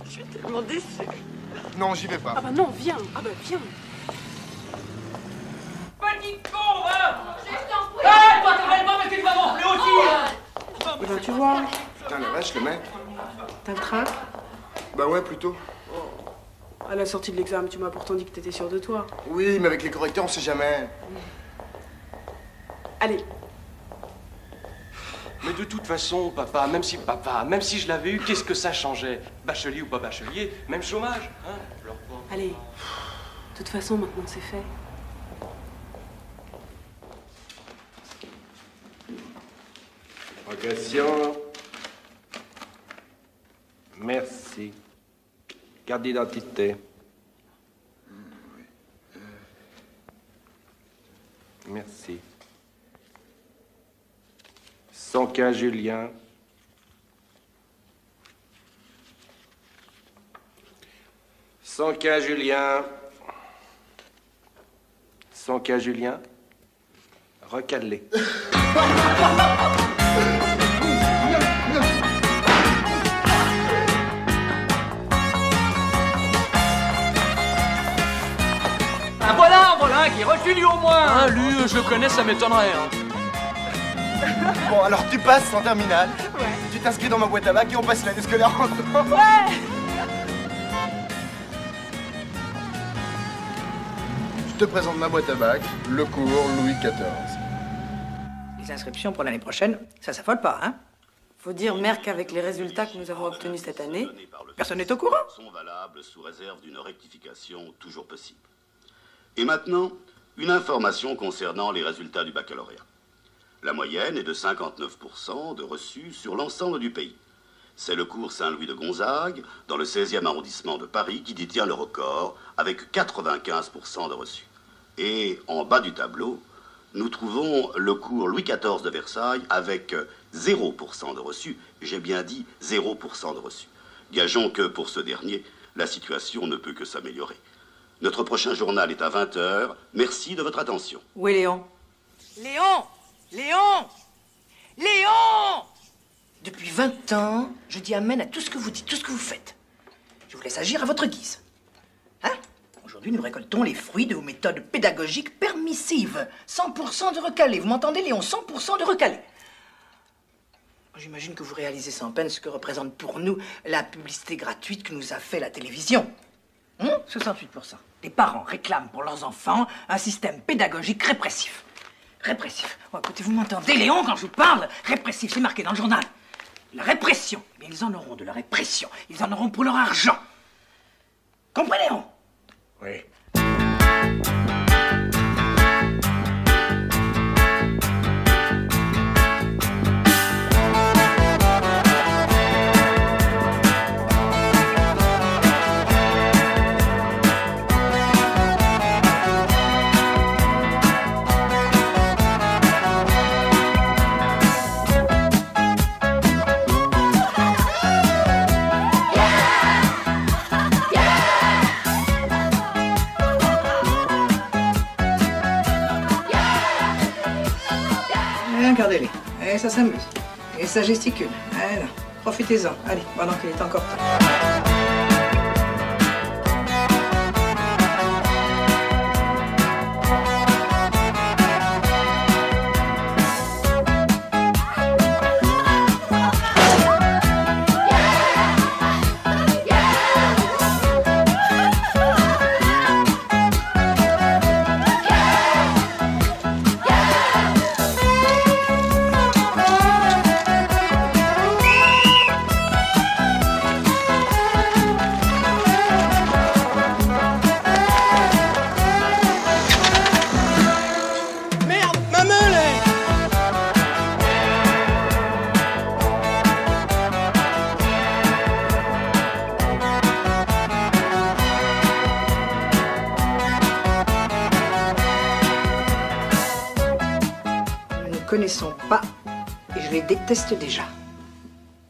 Je suis tellement déçue. Non, j'y vais pas. Ah bah non, viens. Ah bah viens. Petit con, va! Ah, toi, t'arrêtes pas, mais tu vas m'enfler aussi, hein! Eh ben, tu vois, Putain, la vache, le mec. t'as le trac. Bah ouais, plutôt. À la sortie de l'examen, tu m'as pourtant dit que t'étais sûr de toi. Oui, mais avec les correcteurs, on sait jamais. Allez. Mais de toute façon, papa, même si je l'avais eu, qu'est-ce que ça changeait? Bachelier ou pas bachelier, même chômage, hein? Alors, bon. Allez. De toute façon, maintenant, c'est fait. Progression. Merci. Carte d'identité. Merci. 115 Julien. Julien. 115 Julien. Recalé. Ah, voilà un qui est reçu, lui, au moins! Ah, lui, je le connais, ça m'étonnerait, hein. Bon, alors tu passes en terminale. Ouais. Tu t'inscris dans ma boîte à bac et on passe l'année scolaire ensemble. Ouais. Je te présente ma boîte à bac, le cours Louis XIV. Les inscriptions pour l'année prochaine, ça s'affole pas, hein? Faut dire, mère, qu'avec les résultats que nous avons obtenus cette année, Personne n'est au courant. Sont valables sous réserve d'une rectification toujours possible. Et maintenant, une information concernant les résultats du baccalauréat. La moyenne est de 59% de reçus sur l'ensemble du pays. C'est le cours Saint-Louis de Gonzague, dans le 16e arrondissement de Paris, qui détient le record, avec 95% de reçus. Et en bas du tableau, nous trouvons le cours Louis XIV de Versailles, avec 0% de reçus. J'ai bien dit 0% de reçus. Gageons que pour ce dernier, la situation ne peut que s'améliorer. Notre prochain journal est à 20h. Merci de votre attention. Où est Léon? Léon! Léon! Léon! Depuis 20 ans, je dis amen à tout ce que vous dites, tout ce que vous faites. Je vous laisse agir à votre guise. Hein? Aujourd'hui, nous récoltons les fruits de vos méthodes pédagogiques permissives. 100% de recalé. Vous m'entendez, Léon? 100% de recalé. J'imagine que vous réalisez sans peine ce que représente pour nous la publicité gratuite que nous a fait la télévision. 68%. Les parents réclament pour leurs enfants un système pédagogique répressif. Répressif. Oh, écoutez, vous m'entendez, Léon, quand je vous parle? Répressif, c'est marqué dans le journal. La répression. Eh bien, ils en auront de la répression. Ils en auront pour leur argent. Comprenez, Léon? Oui. Regardez-les. Et ça s'amuse. Et ça gesticule. Voilà. Profitez-en. Allez, pendant qu'il est encore temps. Connaissons pas et je les déteste déjà.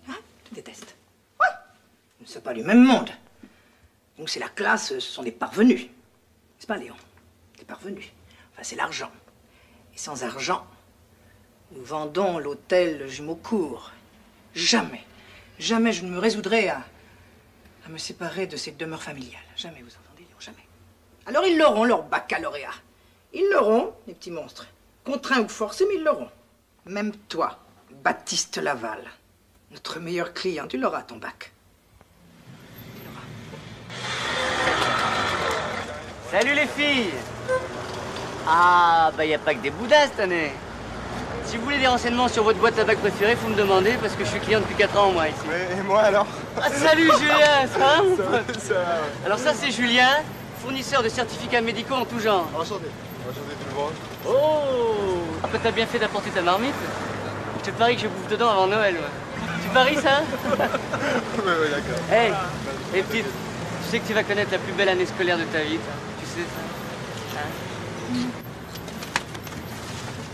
Hein? Je déteste. Ouais. Nous ne sommes pas du même monde. Donc c'est la classe, ce sont des parvenus. N'est-ce pas, Léon? Des parvenus. Enfin, c'est l'argent. Et sans argent, nous vendons l'hôtel Jumeaucourt. Jamais, jamais je ne me résoudrai à me séparer de cette demeure familiale. Jamais, vous entendez, jamais. Alors ils l'auront, leur baccalauréat. Ils l'auront, les petits monstres. Contraints ou forcés, mais ils l'auront. Même toi, Baptiste Laval, notre meilleur client, tu l'auras, ton bac. Salut les filles! Ah, bah y a pas que des boudins cette année. Si vous voulez des renseignements sur votre boîte à bac préférée, faut me demander parce que je suis client depuis 4 ans moi ici. Ouais, et moi alors? Ah, salut Julien, ça va? Ça va, ouais. Alors ça c'est Julien, fournisseur de certificats médicaux en tout genre. Enchanté. Enchanté tout le monde. Oh! Ah bah t'as bien fait d'apporter ta marmite. Je te parie que je bouffe dedans avant Noël. Ouais. Tu paries ça? Ouais, d'accord. Hey, hey petite, tu sais que tu vas connaître la plus belle année scolaire de ta vie, toi. Tu sais ça? Hein?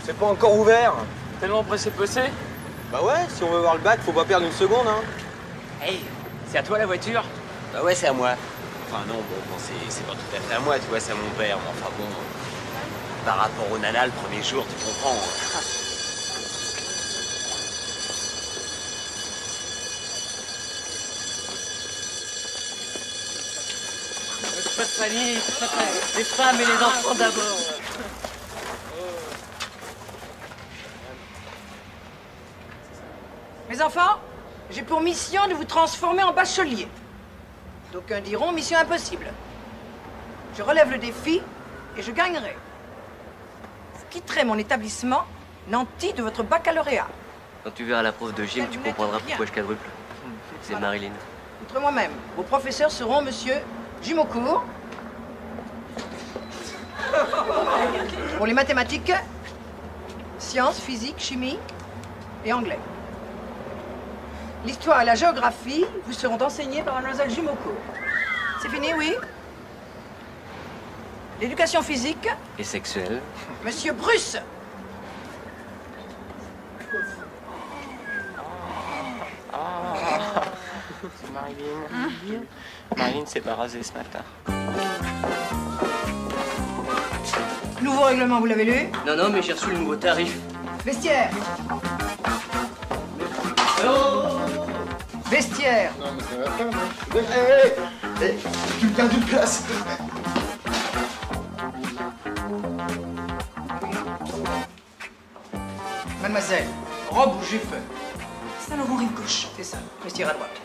C'est pas encore ouvert. Tellement pressé. Bah ouais, si on veut voir le bac, faut pas perdre une seconde, hein. Hey, c'est à toi la voiture? Bah ouais, c'est à moi. Enfin non, c'est pas tout à fait à moi, tu vois, c'est à mon père. Mais enfin bon, par rapport au nana le premier jour, tu comprends. Pas de panique, pas de panique. Les femmes et les enfants d'abord. Mes enfants, j'ai pour mission de vous transformer en bachelier. D'aucuns diront mission impossible. Je relève le défi et je gagnerai. Vous quitterez mon établissement nanti de votre baccalauréat. Quand tu verras la prof de gym, tu comprendras pourquoi je quadruple. C'est Marilyn. Outre moi-même, vos professeurs seront monsieur Jumocourt. Pour les mathématiques, sciences, physique, chimie et anglais. L'histoire et la géographie vous seront enseignés par mademoiselle Jumocourt. C'est fini, oui? L'éducation physique, Et sexuelle. monsieur Bruce. C'est Marilyn. Marilyn s'est pas rasée ce matin. Nouveau règlement, vous l'avez lu? Non, mais j'ai reçu le nouveau tarif. Vestiaire. Vestiaire. Non, mais ça va pas, non? Tu me perds d'une place. Mademoiselle, robe ou jupe? Saint-Laurent rive gauche. C'est ça, vestiaire à droite.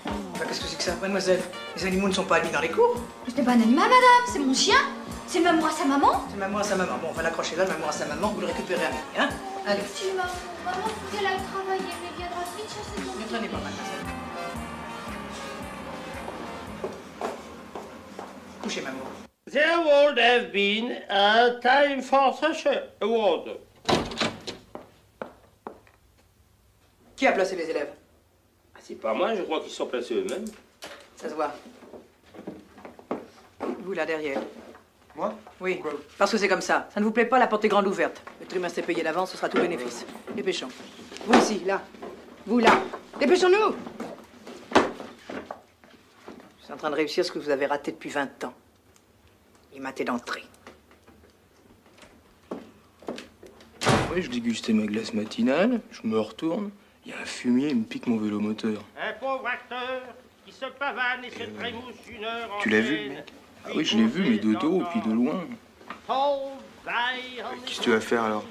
Bah, qu'est-ce que c'est que ça, mademoiselle? Les animaux ne sont pas admis dans les cours. Ce n'est pas un animal, madame, c'est mon chien. C'est maman à sa maman. C'est maman à sa maman. Bon, on va l'accrocher là, maman à sa maman, vous le récupérez à midi, hein? Allez. Si maman faut qu'elle aille travailler, mais viendra vite chercher ton... Ne traînez pas, mademoiselle. Couchez, maman. There would have been a time for such a award. Qui a placé les élèves? Ah, c'est pas moi, je crois qu'ils sont placés eux-mêmes. Ça se voit. Vous, là, derrière. Moi? Oui, parce que c'est comme ça. Ça ne vous plaît pas, la porte est grande ouverte. Le trimestre est payé d'avance, ce sera tout bénéfice. Dépêchons. Vous ici, là. Vous, là. Dépêchons-nous! Je suis en train de réussir ce que vous avez raté depuis 20 ans. Les matés d'entrée. Oui, je dégustais ma glace matinale, je me retourne, il y a un fumier, il me pique mon vélomoteur. Un pauvre acteur qui se pavane et se trémousse une heure en Tu l'as vu, le mec? Ah oui, je l'ai vu, mais de dos, puis de loin. Qu'est-ce que tu vas faire, alors?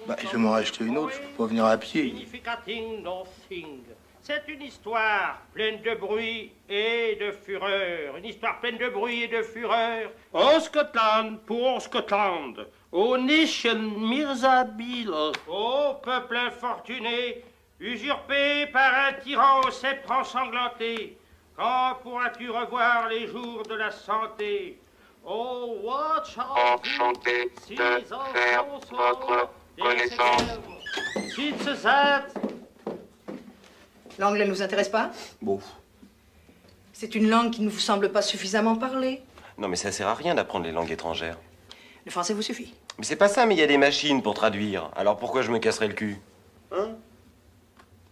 Bah, je vais m'en racheter une autre, je peux pas venir à pied. Significating nothing. C'est une histoire pleine de bruit et de fureur. Une histoire pleine de bruit et de fureur. Au Scotland, pour Scotland. Aux nation Mirzabil. Au peuple infortuné, usurpé par un tyran au sceptre ensanglanté. Quand pourras-tu revoir les jours de la santé? Oh, watch out! Enchanté de faire votre connaissance. It's that. L'anglais ne vous intéresse pas? Bon. C'est une langue qui ne vous semble pas suffisamment parler. Non, mais ça sert à rien d'apprendre les langues étrangères. Le français vous suffit. Mais c'est pas ça, mais il y a des machines pour traduire. Alors pourquoi je me casserais le cul? Hein?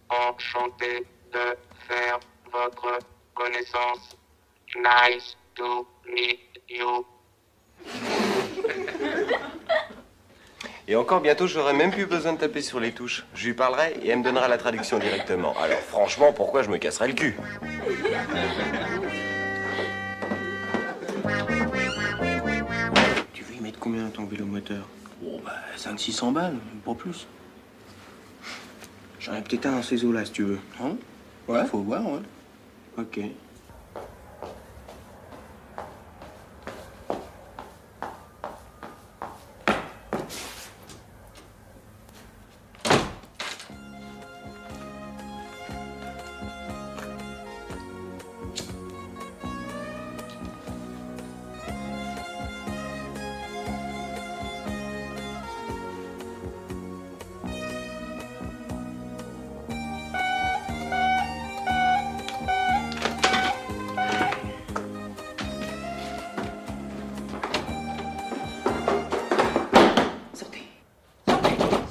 Enchanté de faire votre connaissance. Nice to meet you. Et encore bientôt, j'aurai même plus besoin de taper sur les touches. Je lui parlerai et elle me donnera la traduction directement. Alors franchement, pourquoi je me casserais le cul? Tu veux y mettre combien ton vélo moteur? Oh, bah, 500-600 balles, pas plus. J'en ai peut-être un dans ces eaux-là, si tu veux. Hein? Ouais. Faut voir, ouais. Ok.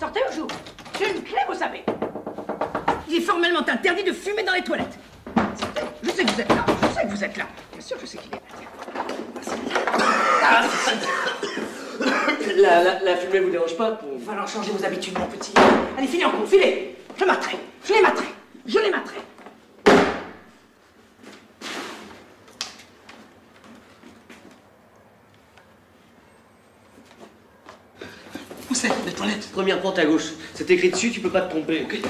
Sortez ou j'ouvre? J'ai une clé, vous savez. Il est formellement interdit de fumer dans les toilettes. Sortez. Je sais que vous êtes là. Je sais que vous êtes là. Bien sûr, je sais qu'il est là. La fumée vous dérange pas? Il va en changer vos habitudes, mon petit. Allez, filez en cours, filez. Je m'attrape. Je les m'attrape. Je les m'attrape. Où c'est, les toilettes? Première porte à gauche. C'est écrit dessus, tu peux pas te tromper. Okay.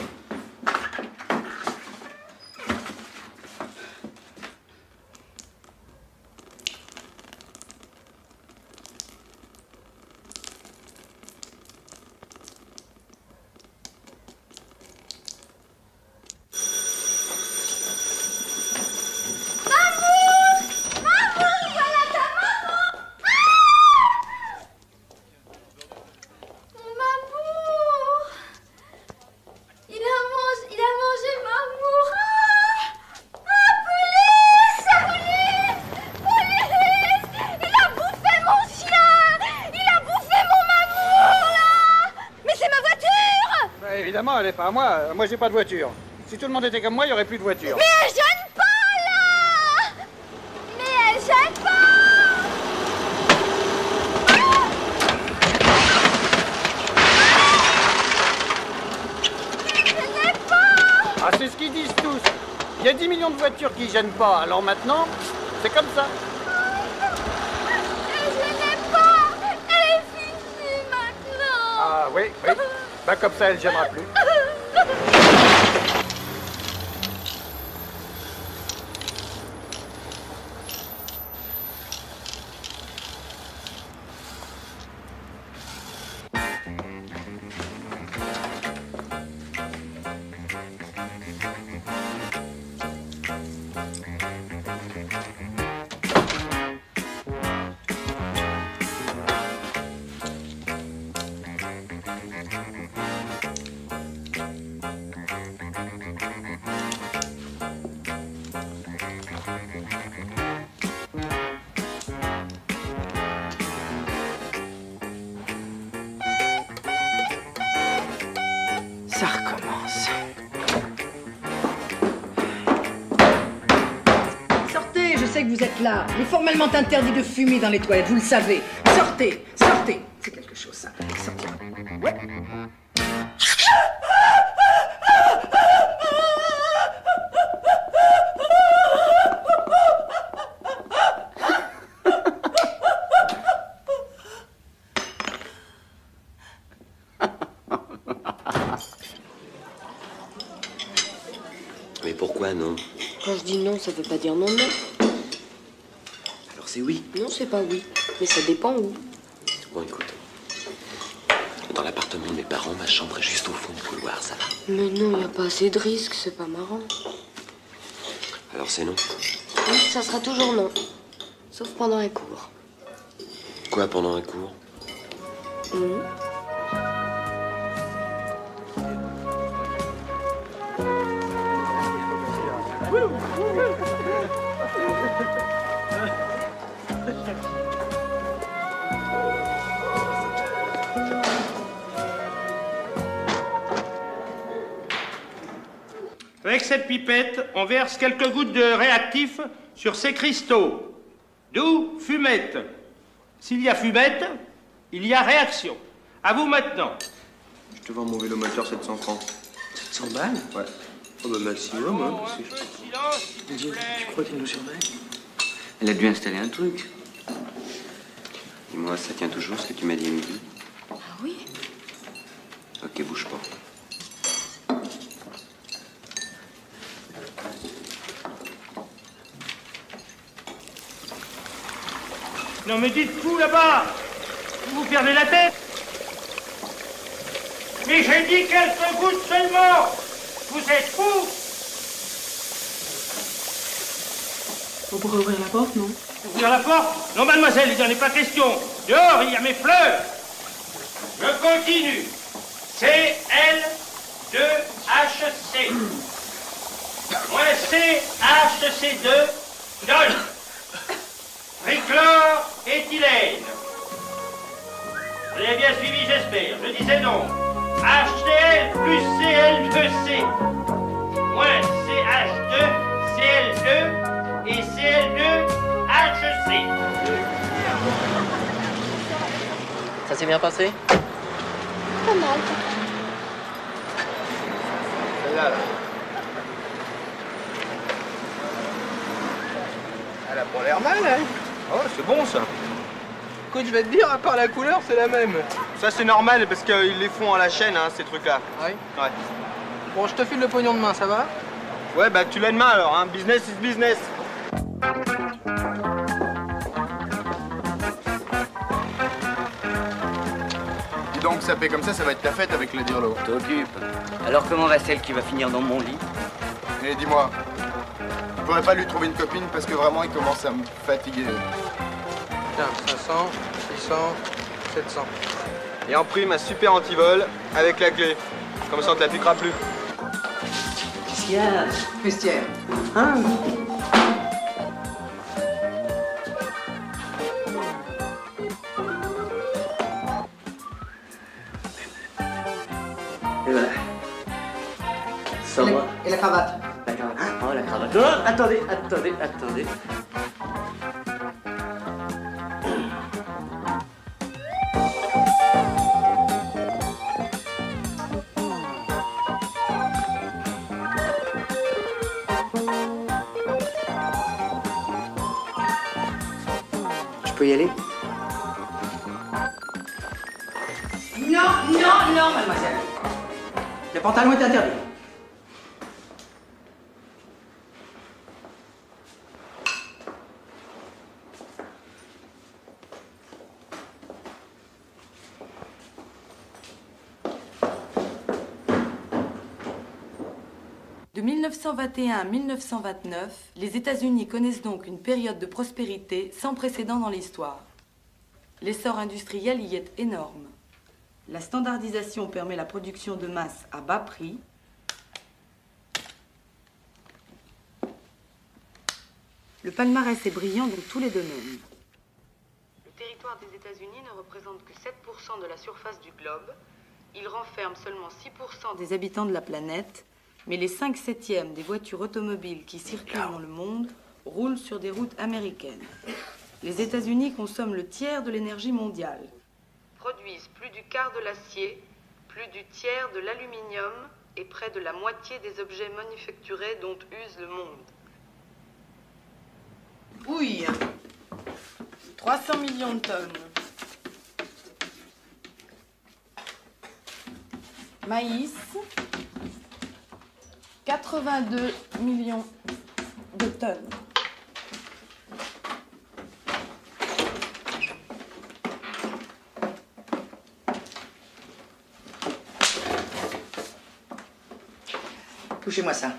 Évidemment, elle n'est pas à moi. Moi, j'ai pas de voiture. Si tout le monde était comme moi, il n'y aurait plus de voiture. Mais elle gêne pas, là! Mais elle gêne pas! Gênez pas! Ah, c'est ce qu'ils disent tous. Il y a 10 millions de voitures qui gênent pas. Alors maintenant, c'est comme ça. Elle gênait pas! Elle est finie maintenant! Ah oui, oui. Bah comme ça, elle gênera plus. Ça recommence. Sortez, je sais que vous êtes là. Il est formellement interdit de fumer dans les toilettes, vous le savez. Sortez, sortez. C'est quelque chose, ça. Sortez. Ouais. Mais pourquoi non? Quand je dis non, ça veut pas dire non, non. Alors c'est oui. Non, c'est pas oui. Mais ça dépend où. Bon, écoute. Dans l'appartement de mes parents, ma chambre est juste au fond du couloir, ça va. Mais non, y a pas assez de risques, c'est pas marrant. Alors c'est non. Oui, ça sera toujours non. Sauf pendant un cours. Quoi, pendant un cours? Avec cette pipette, on verse quelques gouttes de réactif sur ces cristaux. D'où fumette. S'il y a fumette, il y a réaction. À vous maintenant. Je te vends mon vélo moteur 700 francs. 700 balles? Ouais. Oh bah maximum, hein, parce que... Tu crois qu'il nous surveille? Elle a dû installer un truc. Dis-moi, ça tient toujours ce que tu m'as dit à midi? Ah oui? Ok, bouge pas. Non mais dites-vous là-bas, vous perdez la tête. Mais j'ai dit quelques gouttes seulement. Vous êtes fous. On pourrait ouvrir la porte, non? Ouvrir la porte? Non, mademoiselle, il n'en est pas question. Dehors, il y a mes fleurs. Je continue. CL2HC. Moins CHC2 donne trichlore-éthylène. Vous l'avez bien suivi, j'espère. Je disais donc HCl plus Cl2C moins CH2, Cl2 et Cl2HC. Ça s'est bien passé? Pas mal. Celle-là, là. Elle a pas l'air mal, hein? Oh, c'est bon, ça. Écoute, je vais te dire, à part la couleur, c'est la même. Ça, c'est normal parce qu'ils les font à la chaîne, hein, ces trucs-là. Ah oui? Ouais. Bon, je te file le pognon demain, ça va? Ouais, bah tu l'as demain alors, hein. Business is business. Dis donc, ça paie comme ça va être la fête avec le dirlo. T'occupes. Alors comment va celle qui va finir dans mon lit? Et dis-moi, tu pourrais pas lui trouver une copine parce que vraiment il commence à me fatiguer. Tiens, 500, 600, 700. Et en prime, un super antivol avec la clé. Comme ça, on te la piquera plus. Qu'est-ce qu'il y a? Vestiaire. Hein? Et voilà. Sans moi. Et la cravate? La cravate. Oh, la cravate. Oh, attendez. Je peux y aller? Non, mademoiselle. Le pantalon est interdit. De 1921 à 1929, les États-Unis connaissent donc une période de prospérité sans précédent dans l'histoire. L'essor industriel y est énorme. La standardisation permet la production de masse à bas prix. Le palmarès est brillant dans tous les domaines. Le territoire des États-Unis ne représente que 7% de la surface du globe. Il renferme seulement 6% des habitants de la planète, mais les 5/7 des voitures automobiles qui circulent dans le monde roulent sur des routes américaines. Les États-Unis consomment le tiers de l'énergie mondiale, produisent plus du quart de l'acier, plus du tiers de l'aluminium et près de la moitié des objets manufacturés dont use le monde. Houille, 300 millions de tonnes. Maïs, 82 millions de tonnes. Touchez-moi ça.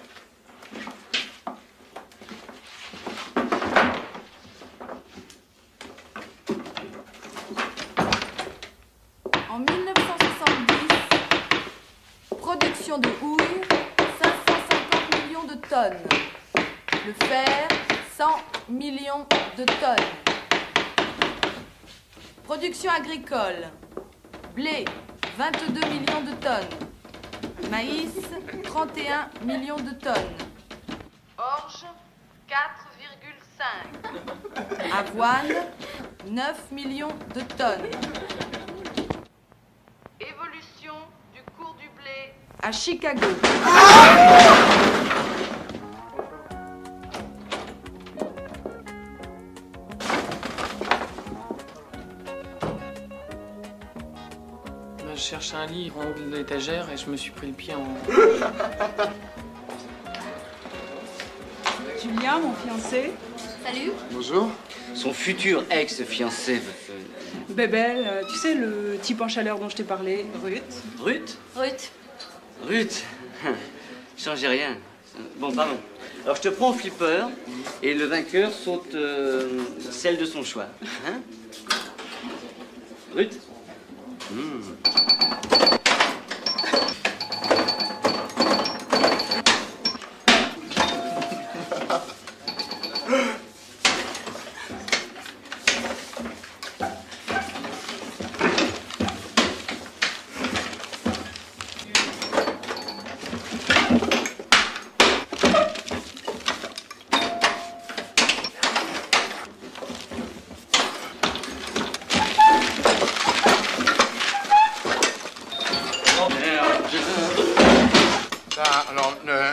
En 1970, production de houille, 550 millions de tonnes. Le fer, 100 millions de tonnes. Production agricole, blé, 22 millions de tonnes. Maïs, 31 millions de tonnes. Orge, 4,5. Avoine, 9 millions de tonnes. à Chicago. Je cherchais un livre en haut de l'étagère et je me suis pris le pied en... Julien, mon fiancé. Salut. Bonjour. Son futur ex-fiancé. Bébel, tu sais, le type en chaleur dont je t'ai parlé, Ruth. Ruth? Ruth. Ruth. Changez rien. Bon, pardon. Alors, je te prends au flipper et le vainqueur saute celle de son choix. Hein? Ruth?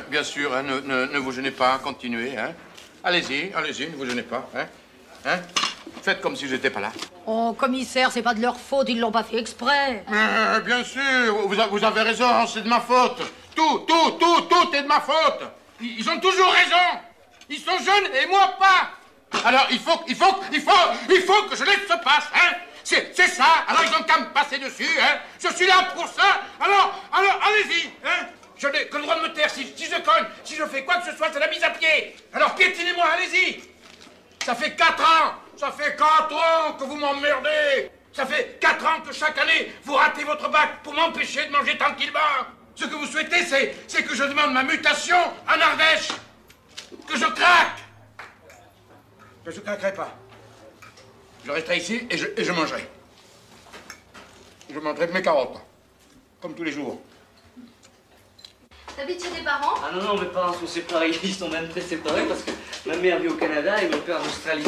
Bien sûr, hein, ne vous gênez pas, continuez. Hein. Allez-y, allez-y, ne vous gênez pas. Hein. Hein. Faites comme si j'étais pas là. Oh, commissaire, c'est pas de leur faute, ils l'ont pas fait exprès. Bien sûr, vous avez raison, c'est de ma faute. Tout est de ma faute. Ils ont toujours raison. Ils sont jeunes et moi pas. Alors il faut que je laisse se passer, hein. C'est ça, alors ils ont qu'à me passer dessus, hein. Je suis là pour ça, alors allez-y, hein. Je n'ai que le droit de me taire. Si je cogne, si je fais quoi que ce soit, c'est la mise à pied. Alors piétinez-moi, allez-y. Ça fait 4 ans. Ça fait 4 ans que vous m'emmerdez. Ça fait 4 ans que chaque année, vous ratez votre bac pour m'empêcher de manger tranquillement. Ce que vous souhaitez, c'est que je demande ma mutation en Ardèche. Que je craque. Mais je craquerai pas. Je resterai ici et je mangerai. Je mangerai de mes carottes. Comme tous les jours. T'habites chez tes parents? Ah non, mes parents sont séparés. Ils sont même très séparés parce que ma mère vit au Canada et mon père en Australie.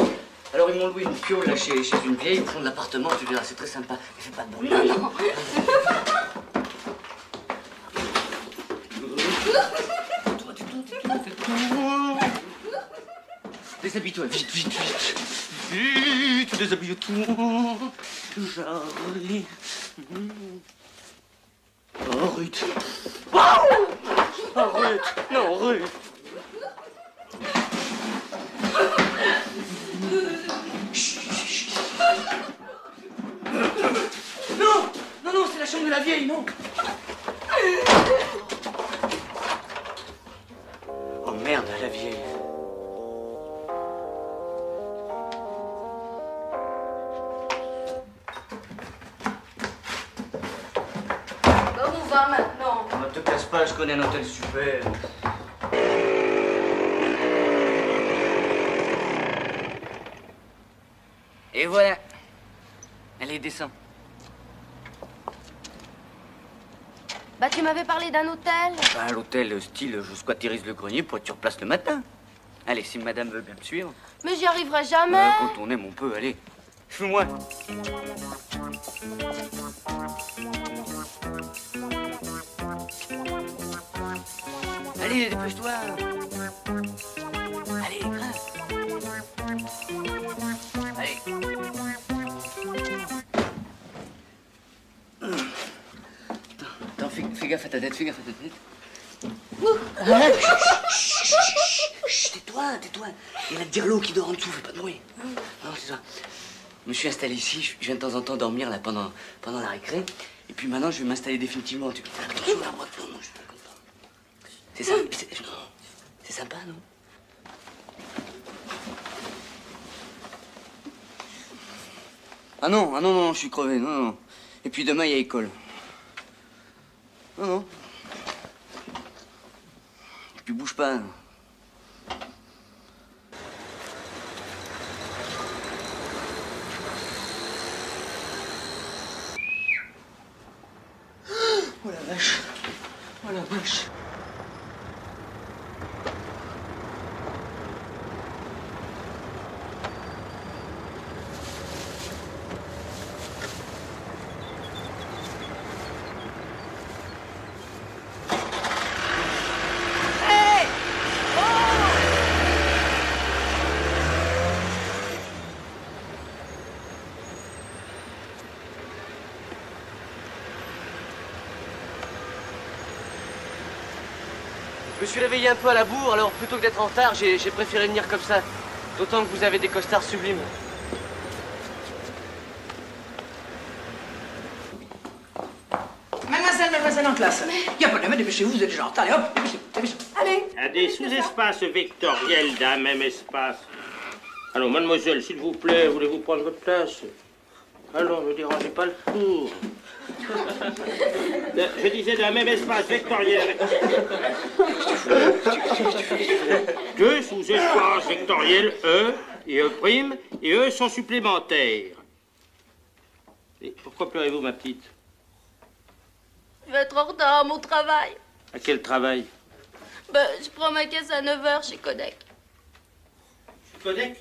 Alors ils m'ont loué une piole là chez une vieille au fond de l'appartement. Tu verras, c'est très sympa. Il fait pas de bruit. Non. Déshabille-toi, vite. Vite, déshabille-toi. Joli. Oh, Ruth. Oh, Ruth. Non, Ruth. Non, c'est la chambre de la vieille, non. Oh merde, la vieille. Bah, on va maintenant. Ne te casse pas, je connais un hôtel super. Et voilà. Allez, descends. Bah, tu m'avais parlé d'un hôtel. Bah, l'hôtel style, je squatterise le grenier pour être sur place le matin. Allez, si madame veut bien me suivre. Mais j'y arriverai jamais. Quand on aime, on peut, allez. Suis-moi. Allez, dépêche-toi. Allez, grimpe. Allez. Attends, fais gaffe à ta tête, Chut, tais-toi. Il y a la dirlo qui dort en dessous, fais pas de bruit. Non, c'est ça. Je me suis installé ici, je viens de temps en temps dormir là pendant la récré. Et puis maintenant, je vais m'installer définitivement. Attention à la droite, non, je suis pas content. C'est ça, c'est sympa, non? Ah non, je suis crevé, non. Et puis demain, il y a école. Non. Et puis bouge pas. Oh la vache. me suis réveillé un peu à la bourre, alors plutôt que d'être en retard, j'ai préféré venir comme ça. D'autant que vous avez des costards sublimes. Mademoiselle en classe. Il n'y a pas de dépêchez-vous, vous êtes déjà en retard. Allez, hop, dépêchez-vous. Allez. À des sous-espaces vectoriels d'un même espace. Allons, mademoiselle, s'il vous plaît, voulez-vous prendre votre place? Allons, ne dérangez pas le cours. Je disais d'un même espace vectoriel. Deux sous-espaces vectoriels, E et E' et E sont supplémentaires. Et pourquoi pleurez-vous, ma petite? Je vais être en retard à mon travail. À quel travail? Ben, je prends ma caisse à 9h chez Codec. Codec?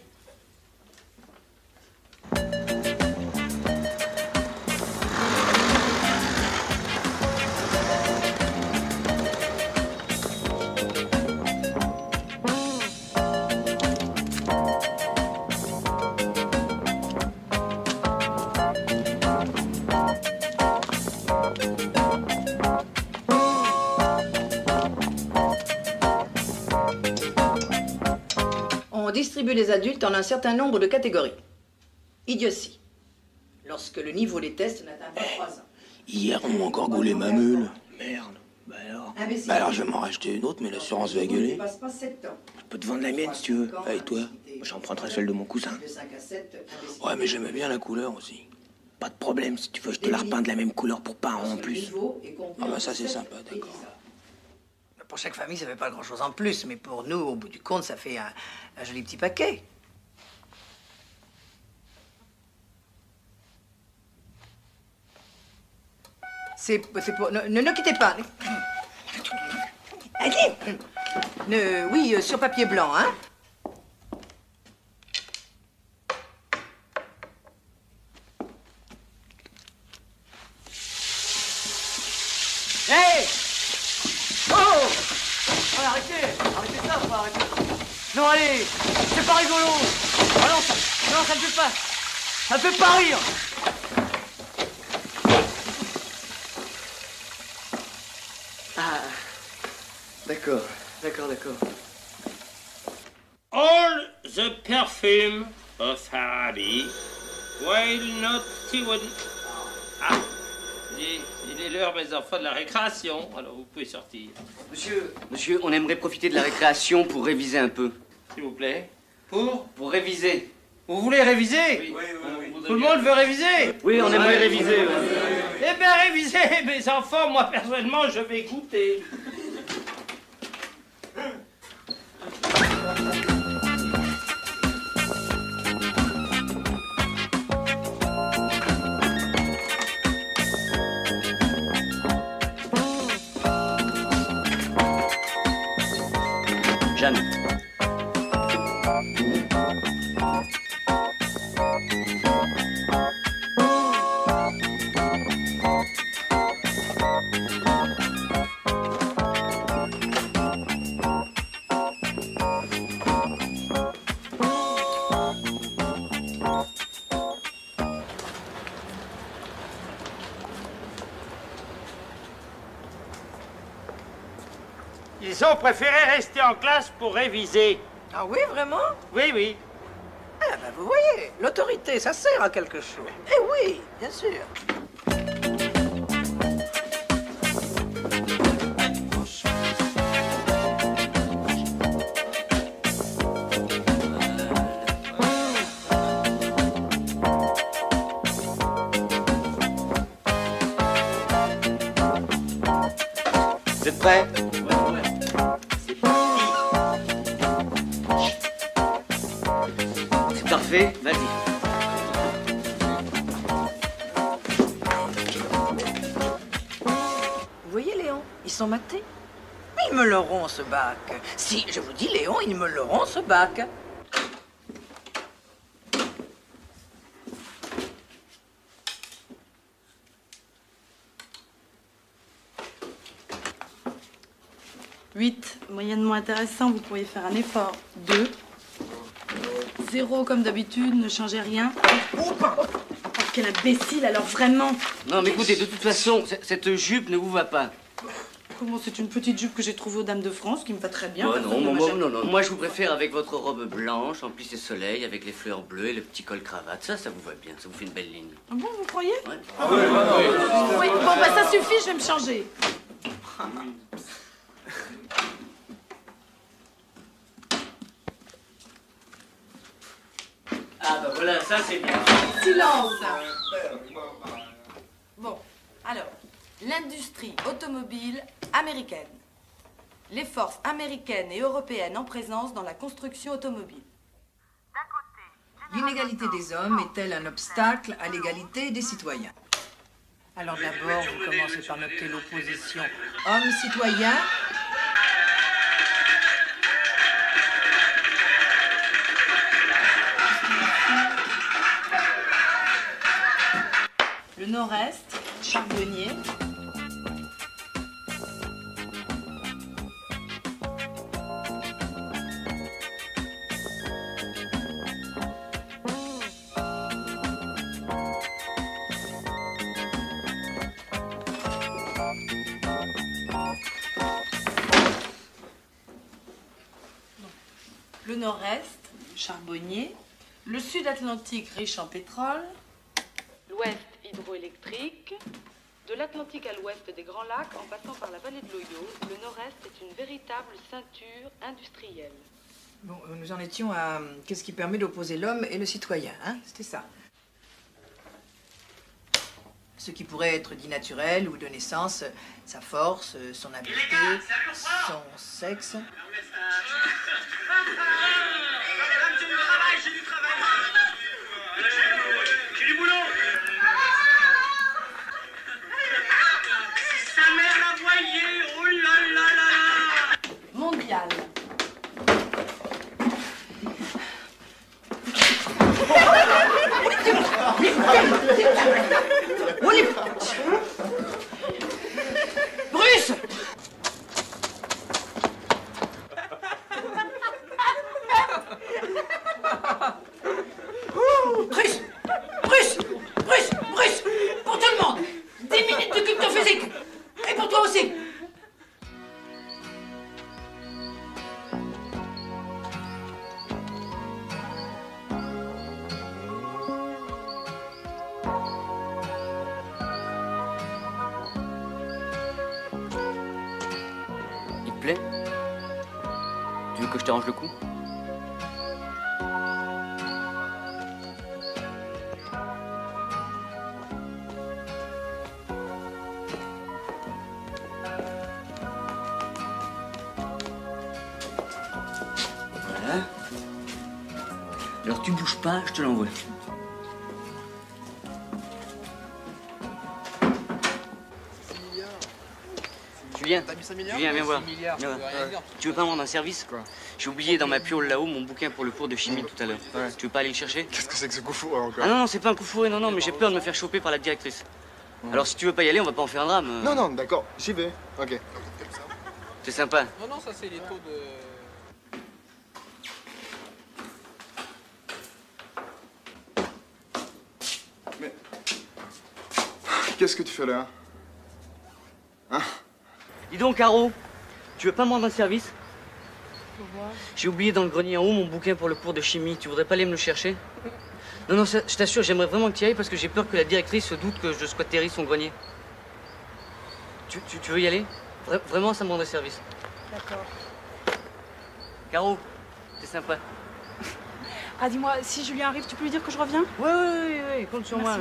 On distribue les adultes en un certain nombre de catégories. Idiotie. Lorsque le niveau des tests n'atteint pas 3 ans. Hier, on m'a encore gaulé ma meule. Merde. Bah alors. Imbécile. Bah alors, je vais m'en racheter une autre, mais l'assurance va gueuler. Ne passe pas 7 ans. Je peux te vendre la mienne si tu veux. Et toi? Moi, j'en prendrai celle de mon cousin. De 5 à 7, imbécile. Ouais, mais j'aimais bien la couleur aussi. Pas de problème, si tu veux, je te la repeins de la même couleur pour pas un rond en plus. Ah bah ça, c'est sympa, d'accord. Pour chaque famille, ça fait pas grand-chose en plus, mais pour nous, au bout du compte, ça fait un joli petit paquet. C'est pour... Ne quittez pas. Allez. Oui, sur papier blanc, hein. Hey! Oh! Oh, arrêtez! Arrêtez ça, faut arrêter. Non, allez! C'est pas rigolo! Oh non, ça me fait pas! Ça me fait pas rire! Ah... D'accord. All the perfume of Araby, while not even... Ah, il est l'heure, mes enfants, de la récréation, alors vous pouvez sortir. Monsieur, on aimerait profiter de la récréation pour réviser un peu. S'il vous plaît. Pour réviser. Vous voulez réviser? Oui. Tout le monde veut réviser? Oui, on aimerait réviser. Oui. Eh bien, réviser, mes enfants, moi, personnellement, je vais goûter. Jeanne. Ils ont préféré rester en classe pour réviser. Ah oui, vraiment? Oui. Ah ben vous voyez, l'autorité, ça sert à quelque chose. Eh oui, bien sûr. Vous êtes prêts? C'est parfait, vas-y. Vous voyez, Léon, ils sont matés. Ils me l'auront, ce bac. Si, je vous dis, Léon, ils me l'auront, ce bac. Moyennement intéressant, vous pourriez faire un effort. 2. 0 comme d'habitude, ne changez rien. Oh, quel imbécile, alors vraiment. Non, mais écoutez, de toute façon, cette jupe ne vous va pas. comment c'est une petite jupe que j'ai trouvée aux Dames de France qui me va très bien. Oh, Personne non, ne m'achète. non. Moi, je vous préfère avec votre robe blanche, en plus et soleil, avec les fleurs bleues et le petit col cravate. Ça vous va bien. Ça vous fait une belle ligne. Ah bon, vous croyez? Ouais. Oui, bon, bah ça suffit, je vais me changer. Ah bah voilà, ça c'est bien. Silence. Bon, alors, l'industrie automobile américaine. Les forces américaines et européennes en présence dans la construction automobile. L'inégalité des hommes est-elle un obstacle à l'égalité des citoyens? Alors d'abord, vous commencez par noter l'opposition homme-citoyen. Le nord-est, charbonnier. Le nord-est, charbonnier. Le sud-Atlantique, riche en pétrole. L'ouest hydroélectrique. De l'Atlantique à l'ouest des Grands Lacs, en passant par la vallée de l'Ohio, le nord-est est une véritable ceinture industrielle. Bon, nous en étions à qu'est-ce qui permet d'opposer l'homme et le citoyen, hein? C'était ça. Ce qui pourrait être dit naturel ou de naissance, sa force, son habileté, son sexe. J'ai du travail. J'ai du boulot. Si sa mère la voyait, oh là là là là. Mondial. Bruce! Bruce! Pour tout le monde! 10 minutes de culture physique! Et pour toi aussi! Il te plaît? Tu veux que je t'arrange le coup? Voilà. Alors tu bouges pas, je te l'envoie. Julien, Julien, viens voir. Viens voir. Tu veux pas me rendre un service? Quoi? J'ai oublié dans ma piole là-haut mon bouquin pour le cours de chimie tout à l'heure. Tu veux pas aller le chercher? Qu'est-ce que c'est que ce coup fourré encore? Ah non, c'est pas un coup fourré, non, mais j'ai peur de me faire choper par la directrice. Alors si tu veux pas y aller, on va pas en faire un drame. Non, d'accord, j'y vais. Ok. C'est sympa. Non, ça c'est les taux de... Qu'est-ce que tu fais là? Hein? Dis donc, Caro, tu veux pas me rendre un service? J'ai oublié dans le grenier en haut mon bouquin pour le cours de chimie. Tu voudrais pas aller me le chercher? Non, je t'assure, j'aimerais vraiment que tu y ailles parce que j'ai peur que la directrice se doute que je squatterie son grenier. Tu veux y aller? Vraiment, ça me rendrait service. D'accord. Caro, t'es sympa. Ah, dis-moi, si Julien arrive, tu peux lui dire que je reviens? Ouais, compte sur moi.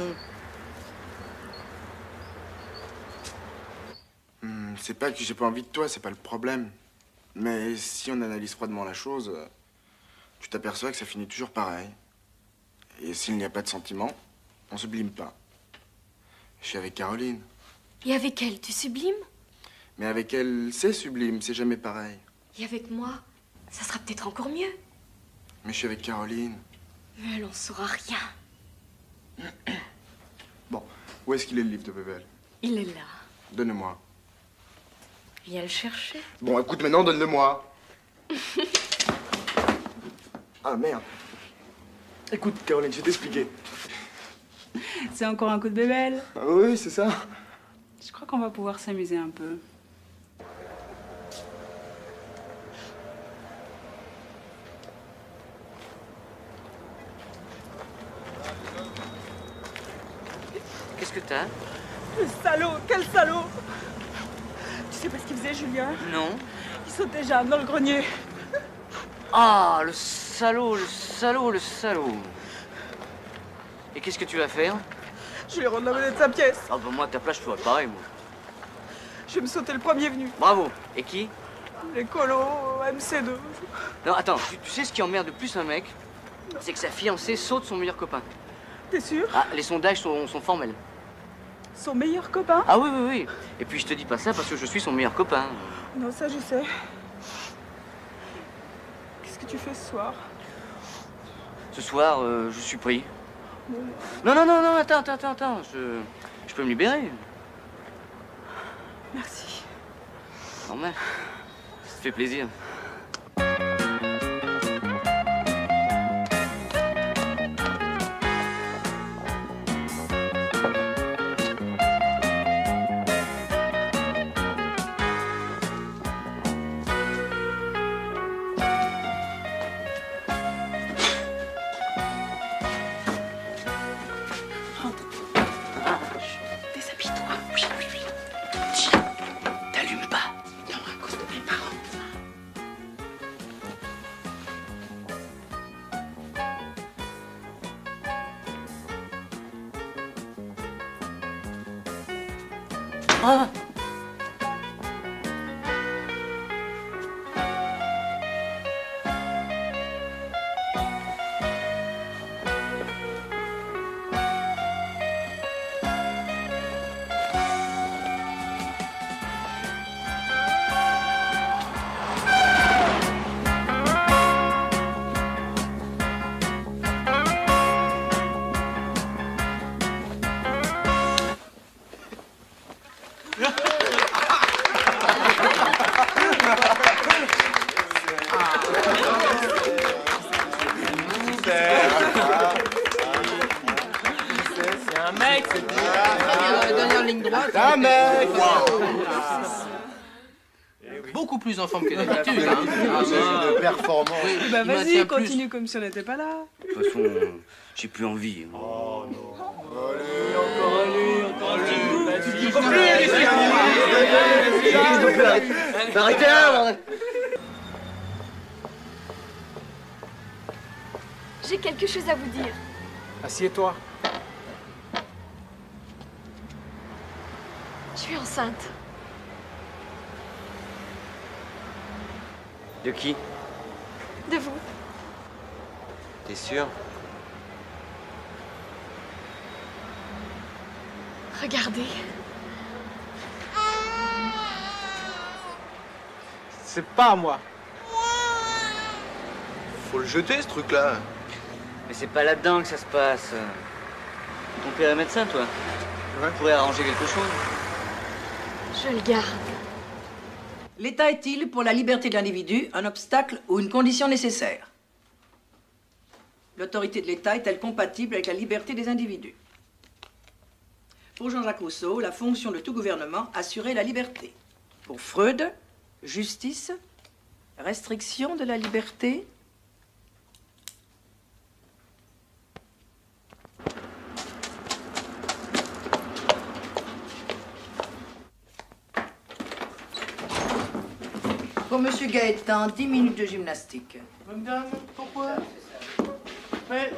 C'est pas que j'ai pas envie de toi, c'est pas le problème. Mais si on analyse froidement la chose, tu t'aperçois que ça finit toujours pareil. Et s'il n'y a pas de sentiment, on sublime pas. Je suis avec Caroline. Et avec elle, tu sublimes? Mais avec elle, c'est sublime, c'est jamais pareil. Et avec moi, ça sera peut-être encore mieux. Mais je suis avec Caroline. Mais elle en saura rien. Bon, où est-ce qu'il est le livre de Bébel? Il est là. Donne-le-moi. Viens le chercher. Bon, écoute, maintenant, donne-le-moi. Ah, merde. Écoute, Caroline, je vais t'expliquer. C'est encore un coup de bébelle. Ah oui, c'est ça. Je crois qu'on va pouvoir s'amuser un peu. Qu'est-ce que t'as? Le salaud, quel salaud! Tu sais pas ce qu'il faisait, Julien? Non. Il sautait Jeanne dans le grenier. Ah, le salaud, le salaud, le salaud. Et qu'est-ce que tu vas faire? Je lui rends la monnaie de sa pièce. Ah bah moi, à ta place, je ferais pareil, moi. Je vais me sauter le premier venu. Bravo. Et qui? Les colos, MC2. Non, attends, tu sais ce qui emmerde le plus un mec? C'est que sa fiancée saute son meilleur copain. T'es sûr? Ah, les sondages sont formels. Son meilleur copain? Ah oui, oui, oui. Et puis je te dis pas ça parce que je suis son meilleur copain. Non, ça je sais. Qu'est-ce que tu fais ce soir? Ce soir, je suis pris. Non, non, non, non, attends. Je peux me libérer. Merci. Normal. Ça te fait plaisir. Ah! Beaucoup plus en forme que d'habitude. Hein. De performance. Oui, Bah il vas-y, maintient continue comme si on n'était pas là. De toute façon, j'ai plus envie. Oh non. Arrêtez là, bordel. J'ai quelque chose à vous dire. Assieds-toi. Je suis enceinte. De qui? De vous. T'es sûr? Regardez. C'est pas moi. Faut le jeter, ce truc-là. Mais c'est pas là-dedans que ça se passe. Ton père est médecin, toi? Tu pourrais arranger quelque chose? Je le garde. L'État est-il, pour la liberté de l'individu, un obstacle ou une condition nécessaire? L'autorité de l'État est-elle compatible avec la liberté des individus? Pour Jean-Jacques Rousseau, la fonction de tout gouvernement, assurer la liberté. Pour Freud, justice, restriction de la liberté. Pour Monsieur Gaëtan, 10 minutes de gymnastique. Madame, pourquoi? Mais...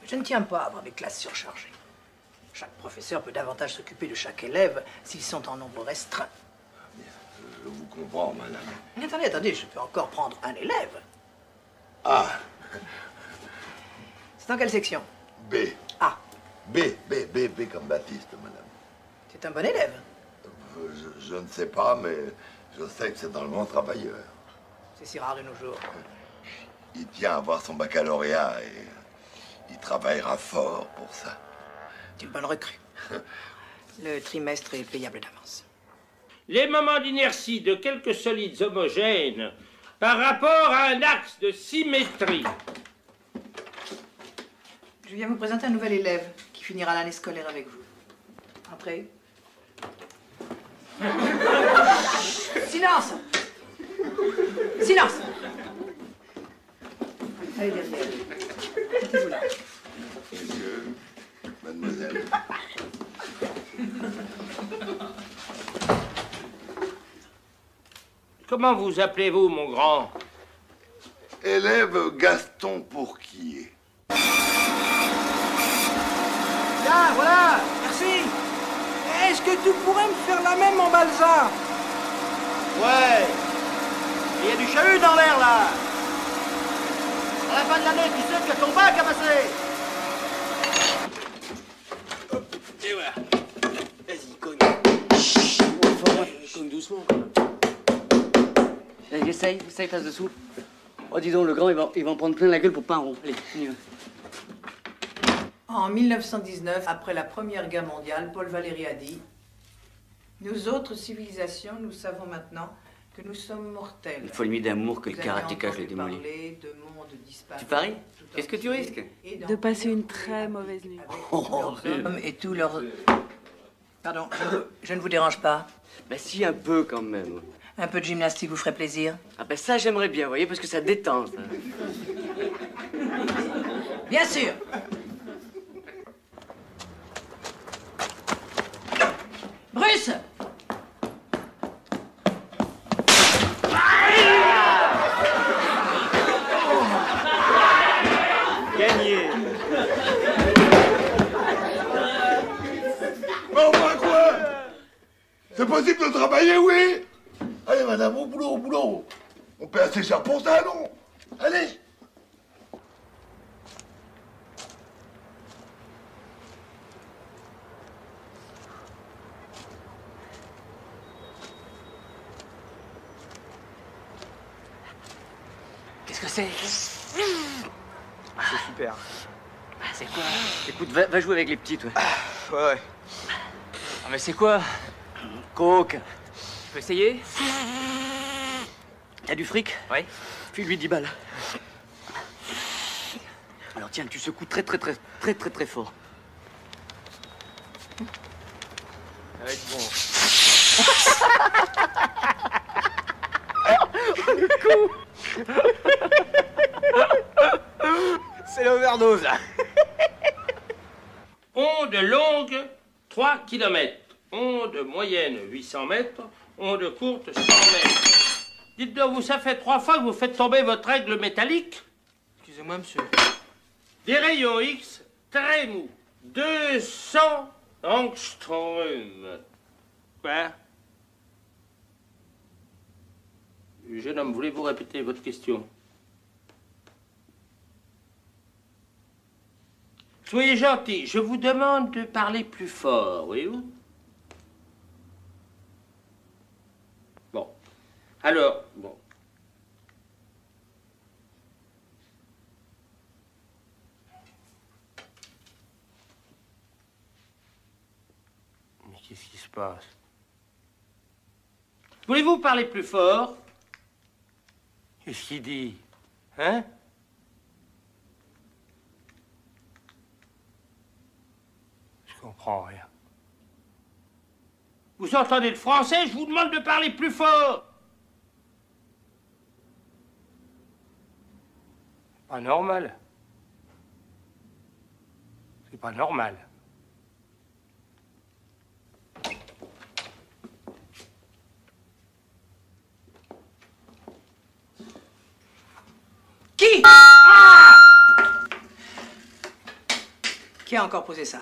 Je ne tiens pas à avoir des classes surchargées. Chaque professeur peut davantage s'occuper de chaque élève s'ils sont en nombre restreint. Je vous comprends, madame. Mais attendez, je peux encore prendre un élève. Ah, C'est dans quelle section? B. A. B comme Baptiste, madame. C'est un bon élève. Je ne sais pas, mais je sais que c'est un grand travailleur. C'est si rare de nos jours. Il tient à avoir son baccalauréat et il travaillera fort pour ça. C'est une bonne recrue. Le trimestre est payable d'avance. Les moments d'inertie de quelques solides homogènes par rapport à un axe de symétrie. Je viens vous présenter un nouvel élève qui finira l'année scolaire avec vous. Entrez. Silence! Silence! Allez derrière. Mettez-vous là. Monsieur, mademoiselle. Comment vous appelez-vous, mon grand? Élève Gaston Pourquier. Tiens, voilà, merci. Est-ce que tu pourrais me faire la même en balsa? Ouais. Il y a du chahut dans l'air, là. À la fin de l'année, tu sais que ton bac a passé. Et voilà. Vas-y, cogne. Cogne doucement, quand même. Allez, essaye, passe dessous. Oh, dis donc, le grand, il va en prendre plein la gueule pour pas un rond. Allez, on y va. En 1919, après la Première Guerre mondiale, Paul Valéry a dit « Nous autres civilisations, nous savons maintenant que nous sommes mortels. » Il faut limite d'amour que le Vous avez karatéka, je l'ai entendu démoli. parler de mondes disparus. Tu paries? Qu'est-ce que tu risques? De passer une très mauvaise nuit. Hommes et tous leurs... Pardon, je ne vous dérange pas? Bah si, un peu quand même. Un peu de gymnastique vous ferait plaisir? Ah bah ça, j'aimerais bien, vous voyez, parce que ça détend, ça. Bien sûr. Bruce! Gagné. Bon, bah quoi? C'est possible de travailler, oui? Allez, madame, au boulot, au boulot. On paie assez cher pour ça, non? Allez. Qu'est-ce que c'est? C'est super. C'est quoi? Écoute, va jouer avec les petits, toi. Ouais. Ah, mais c'est quoi? Coke. Tu peux essayer? T'as du fric? Ouais. File-lui 10 balles. Alors tiens, tu secoues très fort. Ça va être bon. Oh, le coup. C'est l'overdose, là. Onde longue, 3 km. Onde moyenne, 800 mètres. Onde courte, 100 mètres. Dites-donc, vous, ça fait 3 fois que vous faites tomber votre règle métallique? Excusez-moi, monsieur. Des rayons X très mous. 200 angstrom. Quoi? Jeune homme, voulez-vous répéter votre question? Soyez gentil, je vous demande de parler plus fort, voyez-vous? Bon. Alors, bon. Mais qu'est-ce qui se passe? Voulez-vous parler plus fort? Qu'est-ce qu'il dit? Hein? Je comprends rien. Vous entendez le français? Je vous demande de parler plus fort. Pas normal. C'est pas normal. Qui? Qui a encore posé ça?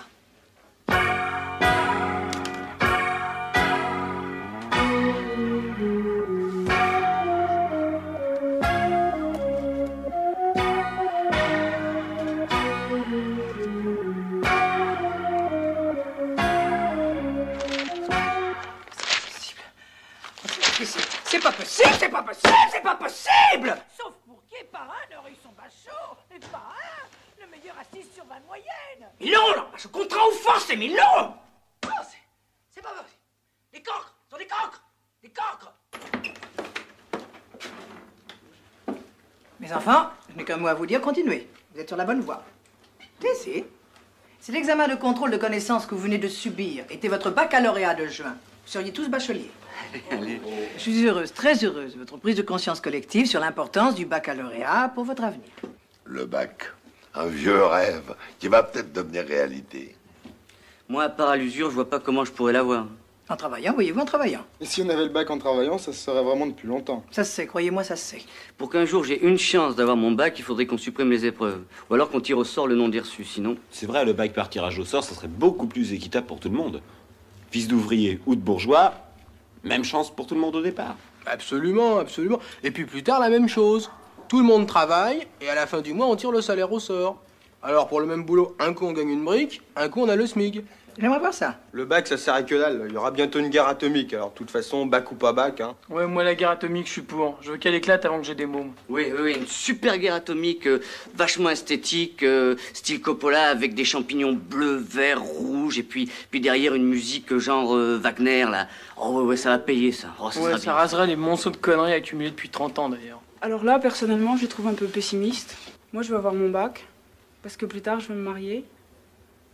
possible, c'est pas possible, c'est pas possible. Sauf pour qui est parrain de Hérisson Bachot. Et parrain, le meilleur à 6 sur 20 de moyenne. Milon, là, je contrains ou force, c'est Milon. Oh, c'est pas possible. Des cancres, ce sont des cancres. Des cancres. Mes enfants, je n'ai qu'un mot à vous dire, continuez. Vous êtes sur la bonne voie. Si. Si l'examen de contrôle de connaissances que vous venez de subir était votre baccalauréat de juin, vous seriez tous bacheliers. Allez. Je suis heureuse, très heureuse de votre prise de conscience collective sur l'importance du baccalauréat pour votre avenir. Le bac, un vieux rêve qui va peut-être devenir réalité. Moi, à part à l'usure, je vois pas comment je pourrais l'avoir. En travaillant, voyez-vous, en travaillant. Et si on avait le bac en travaillant, ça se serait vraiment depuis longtemps. Ça se sait, croyez-moi, ça se sait. Pour qu'un jour j'ai une chance d'avoir mon bac, il faudrait qu'on supprime les épreuves. Ou alors qu'on tire au sort le nom des reçus, sinon... C'est vrai, le bac par tirage au sort, ça serait beaucoup plus équitable pour tout le monde. Fils d'ouvrier ou de bourgeois, même chance pour tout le monde au départ. Absolument, absolument. Et puis plus tard, la même chose. Tout le monde travaille, et à la fin du mois, on tire le salaire au sort. Alors pour le même boulot, un coup on gagne une brique, un coup on a le SMIC. J'aimerais voir ça. Le bac, ça sert à que dalle. Il y aura bientôt une guerre atomique. Alors, de toute façon, bac ou pas bac, hein. Ouais, moi, la guerre atomique, je suis pour. Je veux qu'elle éclate avant que j'ai des mômes. Oui, une super guerre atomique, vachement esthétique, style Coppola, avec des champignons bleus, verts, rouges, et puis derrière une musique genre Wagner, là. Oh ouais, ça va payer, ça. Oh, ça sera bien. raserait les monceaux de conneries accumulés depuis 30 ans, d'ailleurs. Alors là, personnellement, je les trouve un peu pessimiste. Moi, je veux avoir mon bac, parce que plus tard, je vais me marier.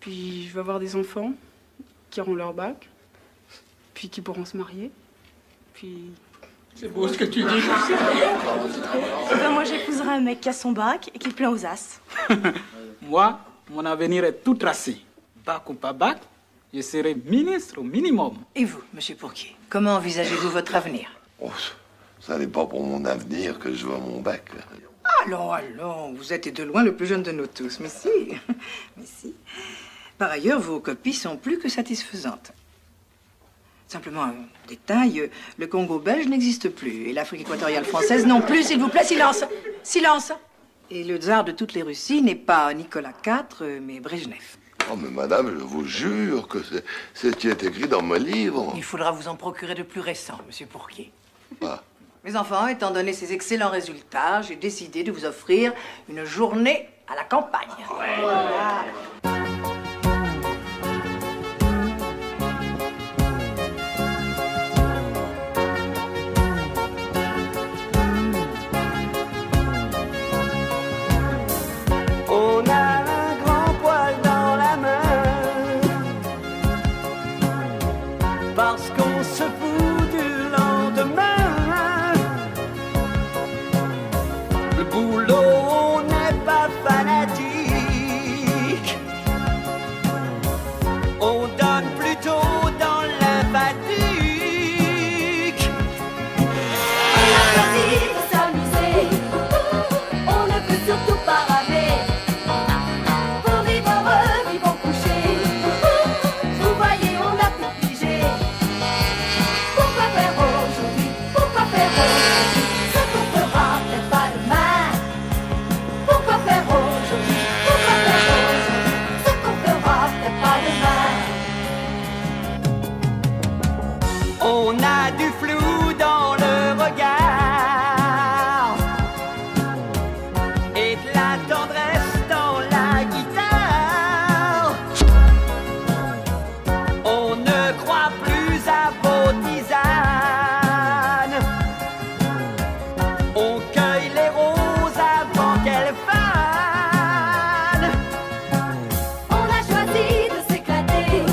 Puis je vais avoir des enfants qui auront leur bac, puis qui pourront se marier, puis... C'est beau ce que tu dis. Moi, j'épouserai un mec qui a son bac et qui plaît aux as. Moi, mon avenir est tout tracé. Bac ou pas bac, je serai ministre au minimum. Et vous, monsieur Pourquier, comment envisagez-vous votre avenir? Oh, ça n'est pas pour mon avenir que je veux mon bac. Allons, vous êtes de loin le plus jeune de nous tous, mais si, mais si. Par ailleurs, vos copies sont plus que satisfaisantes. Simplement un détail, le Congo belge n'existe plus et l'Afrique équatoriale française non plus. S'il vous plaît, silence. Silence. Et le tsar de toutes les Russies n'est pas Nicolas IV, mais Brejnev. Oh, mais madame, je vous jure que c'est ce qui est écrit dans mon livre. Il faudra vous en procurer de plus récents, monsieur Pourquier. Ah. Mes enfants, étant donné ces excellents résultats, j'ai décidé de vous offrir une journée à la campagne. Voilà. On a un grand poil dans la main parce qu'on se fout du lendemain. Le boulot, on n'est pas fanatique. On donne plutôt dans l'empathique. On a choisi de s'amuser. On ne peut surtout pas ramer. Pour vivre heureux, vivons couchés. Vous voyez, on a tout pigé. Pourquoi faire aujourd'hui? Pourquoi faire aujourd'hui ce qu'on fera peut-être pas demain? Pourquoi faire aujourd'hui? Pourquoi faire aujourd'hui ce qu'on fera peut-être pas demain? On a du flou dans le regard et de la tendresse dans la guitare. On ne croit plus à vos tisanes. On cueille les roses avant qu'elles fanent. On a choisi de s'éclater.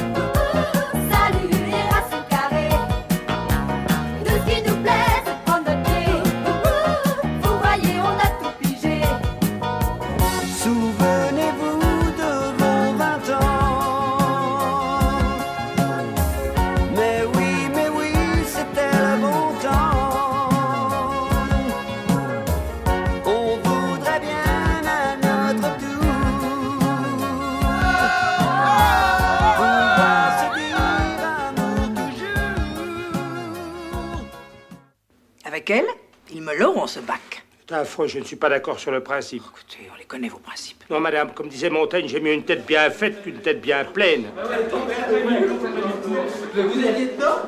Salut les racines carrées. De ce qui nous plaît, c'est prendre notre pied. Vous voyez, on a tout pigé. Souvenez-vous de vos 20 ans. Mais oui, c'était le bon temps. On voudrait bien à notre tour pouvoir se dire amour toujours. Avec elle, ils me l'auront, ce bac. C'est affreux, je ne suis pas d'accord sur le principe. Écoutez, on les connaît, vos principes. Non, madame, comme disait Montaigne, j'ai mieux une tête bien faite qu'une tête bien pleine. Vous étiez dedans?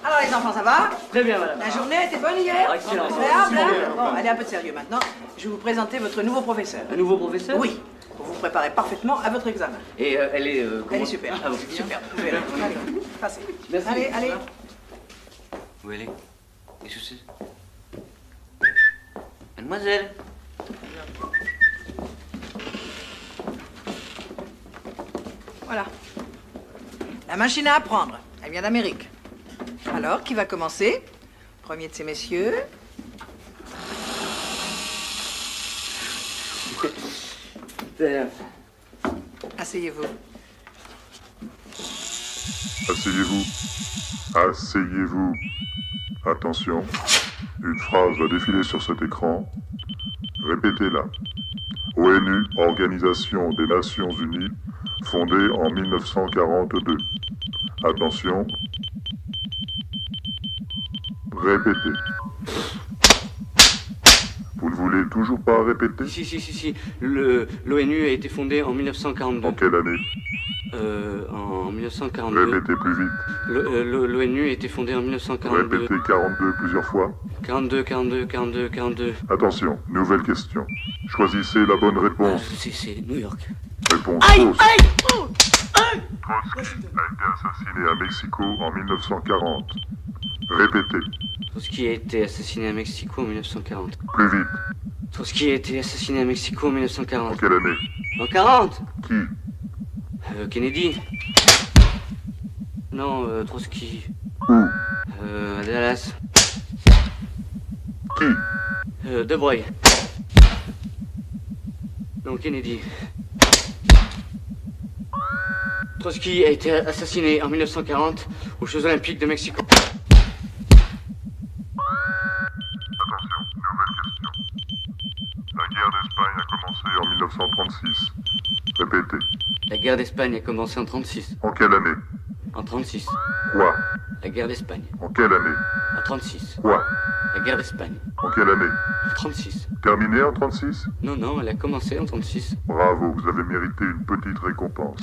Alors les enfants, ça va? Très bien, madame. La journée était bonne hier? Excellent. Agréable, hein? Bon, allez, un peu de sérieux maintenant. Je vais vous présenter votre nouveau professeur. Un nouveau professeur? Oui, pour vous préparer parfaitement à votre examen. Et elle est... Elle est super. Ah bon, Super. Vous verrez. Allez, passez. Merci. Allez. Où elle est? Qu'est-ce que c'est? Mademoiselle. Voilà. La machine à apprendre. Elle vient d'Amérique. Alors, qui va commencer? Premier de ces messieurs. Asseyez-vous. Asseyez-vous. Asseyez-vous. Attention. Une phrase va défiler sur cet écran. Répétez-la. ONU, Organisation des Nations Unies, fondée en 1942. Attention. Répétez. Vous ne voulez toujours pas répéter? Si. L'ONU a été fondée en 1942. En quelle année? En 1942. Répétez plus vite. L'ONU a été fondée en 1942. Répétez 42 plusieurs fois. 42. Attention, nouvelle question. Choisissez la bonne réponse. C'est New York. Réponse fausse. Trotsky a été assassiné à Mexico en 1940. Répétez. Trotsky a été assassiné à Mexico en 1940. Plus vite. Trotsky a été assassiné à Mexico en 1940. En quelle année? En 40. Qui? Kennedy. Non, Trotsky. Où? À Dallas. Qui? De Broglie. Non, Kennedy. Trotsky a été assassiné en 1940 aux Jeux Olympiques de Mexico. Attention, nouvelle question. La guerre d'Espagne a commencé en 1936. Répétez. La guerre d'Espagne a commencé en 36. En quelle année? En 36. Quoi? La guerre d'Espagne. En quelle année? En 36. Quoi? La guerre d'Espagne. En quelle année? En 36. Terminée en 36? Non, elle a commencé en 36. Bravo, vous avez mérité une petite récompense.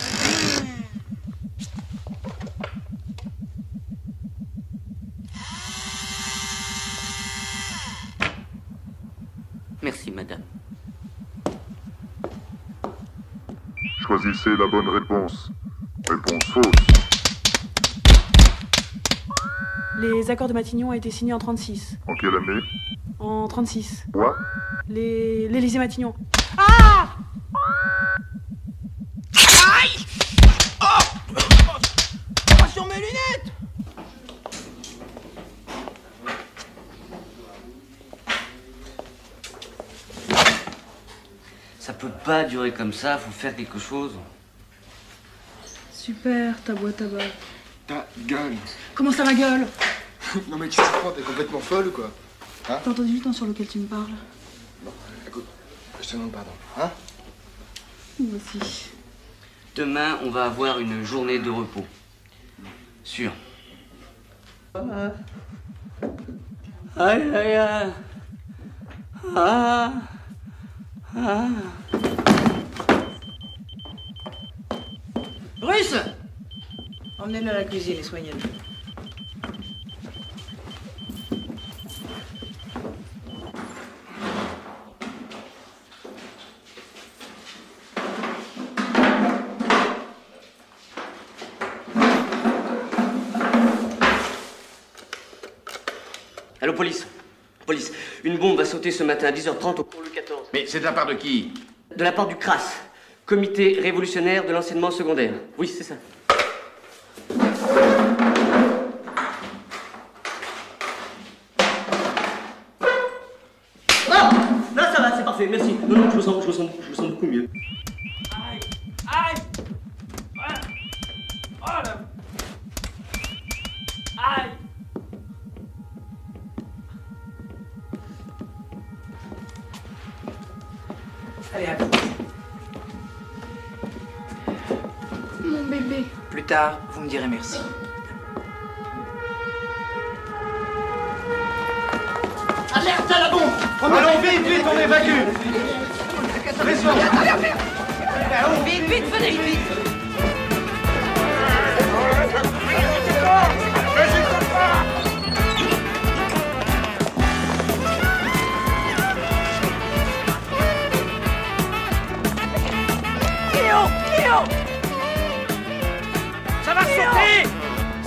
Merci, madame. Choisissez la bonne réponse. Réponse fausse. Les accords de Matignon ont été signés en 36. En quelle année? En 36. Quoi? L'Élysée-Matignon. Ah! Aïe! Oh! Pas sur mes lunettes! Ça peut pas durer comme ça, faut faire quelque chose. Super, ta boîte à bas. Ta gueule. Comment ça, ma gueule? Non mais qu'est-ce que tu crois? T'es complètement folle ou quoi? Hein? T'as entendu le temps sur lequel tu me parles? Bon, écoute, je te demande pardon. Hein? Moi aussi. Demain, on va avoir une journée de repos. Sûr. Aïe. Russe! Emmenez-le à la cuisine et soignez-le. Allô, police. Police. Une bombe va sauter ce matin à 10h30 au cours Louis XIV. Mais c'est de la part de qui? De la part du CRAS, Comité révolutionnaire de l'enseignement secondaire. Oui, c'est ça. Ah! Là, ça va, c'est parfait, merci. Non, je me sens beaucoup mieux. Aïe! Oh là! Aïe! Allez, à vous. Mon bébé. Plus tard, vous me direz merci. Alerte à la bombe! Allons, vite, on évacue! Vite, venez, vite!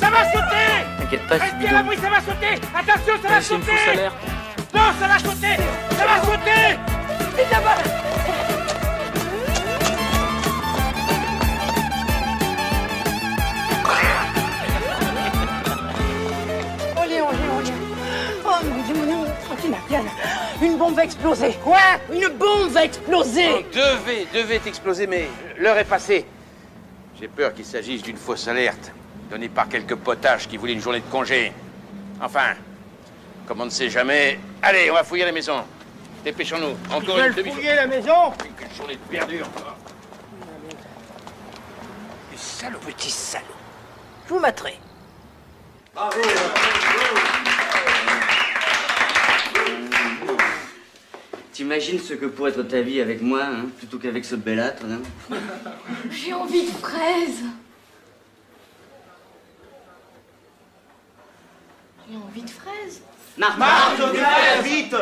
Ça va sauter! T'inquiète pas, c'est Restez à l'abri, ça va sauter! Attention, ça va C'est une sauter! fausse alerte. Non, ça va sauter! Ça va sauter! Vite là-bas! Oh mon Dieu, mon Dieu, tranquille, Marianne. Une bombe va exploser. Quoi? Une bombe va exploser. Devait exploser, mais l'heure est passée. J'ai peur qu'il s'agisse d'une fausse alerte, donnée par quelques potaches qui voulaient une journée de congé. Enfin, comme on ne sait jamais... Allez, on va fouiller la maison. Dépêchons-nous. Encore une demi-journée. Fouiller la maison? Une journée de perdue encore. Le salaud, petit salaud. Je vous materez. Bravo. T'imagines ce que pourrait être ta vie avec moi, hein, plutôt qu'avec ce belâtre, hein? J'ai envie de fraises. J'ai envie de fraises. Marthe, viens, vite.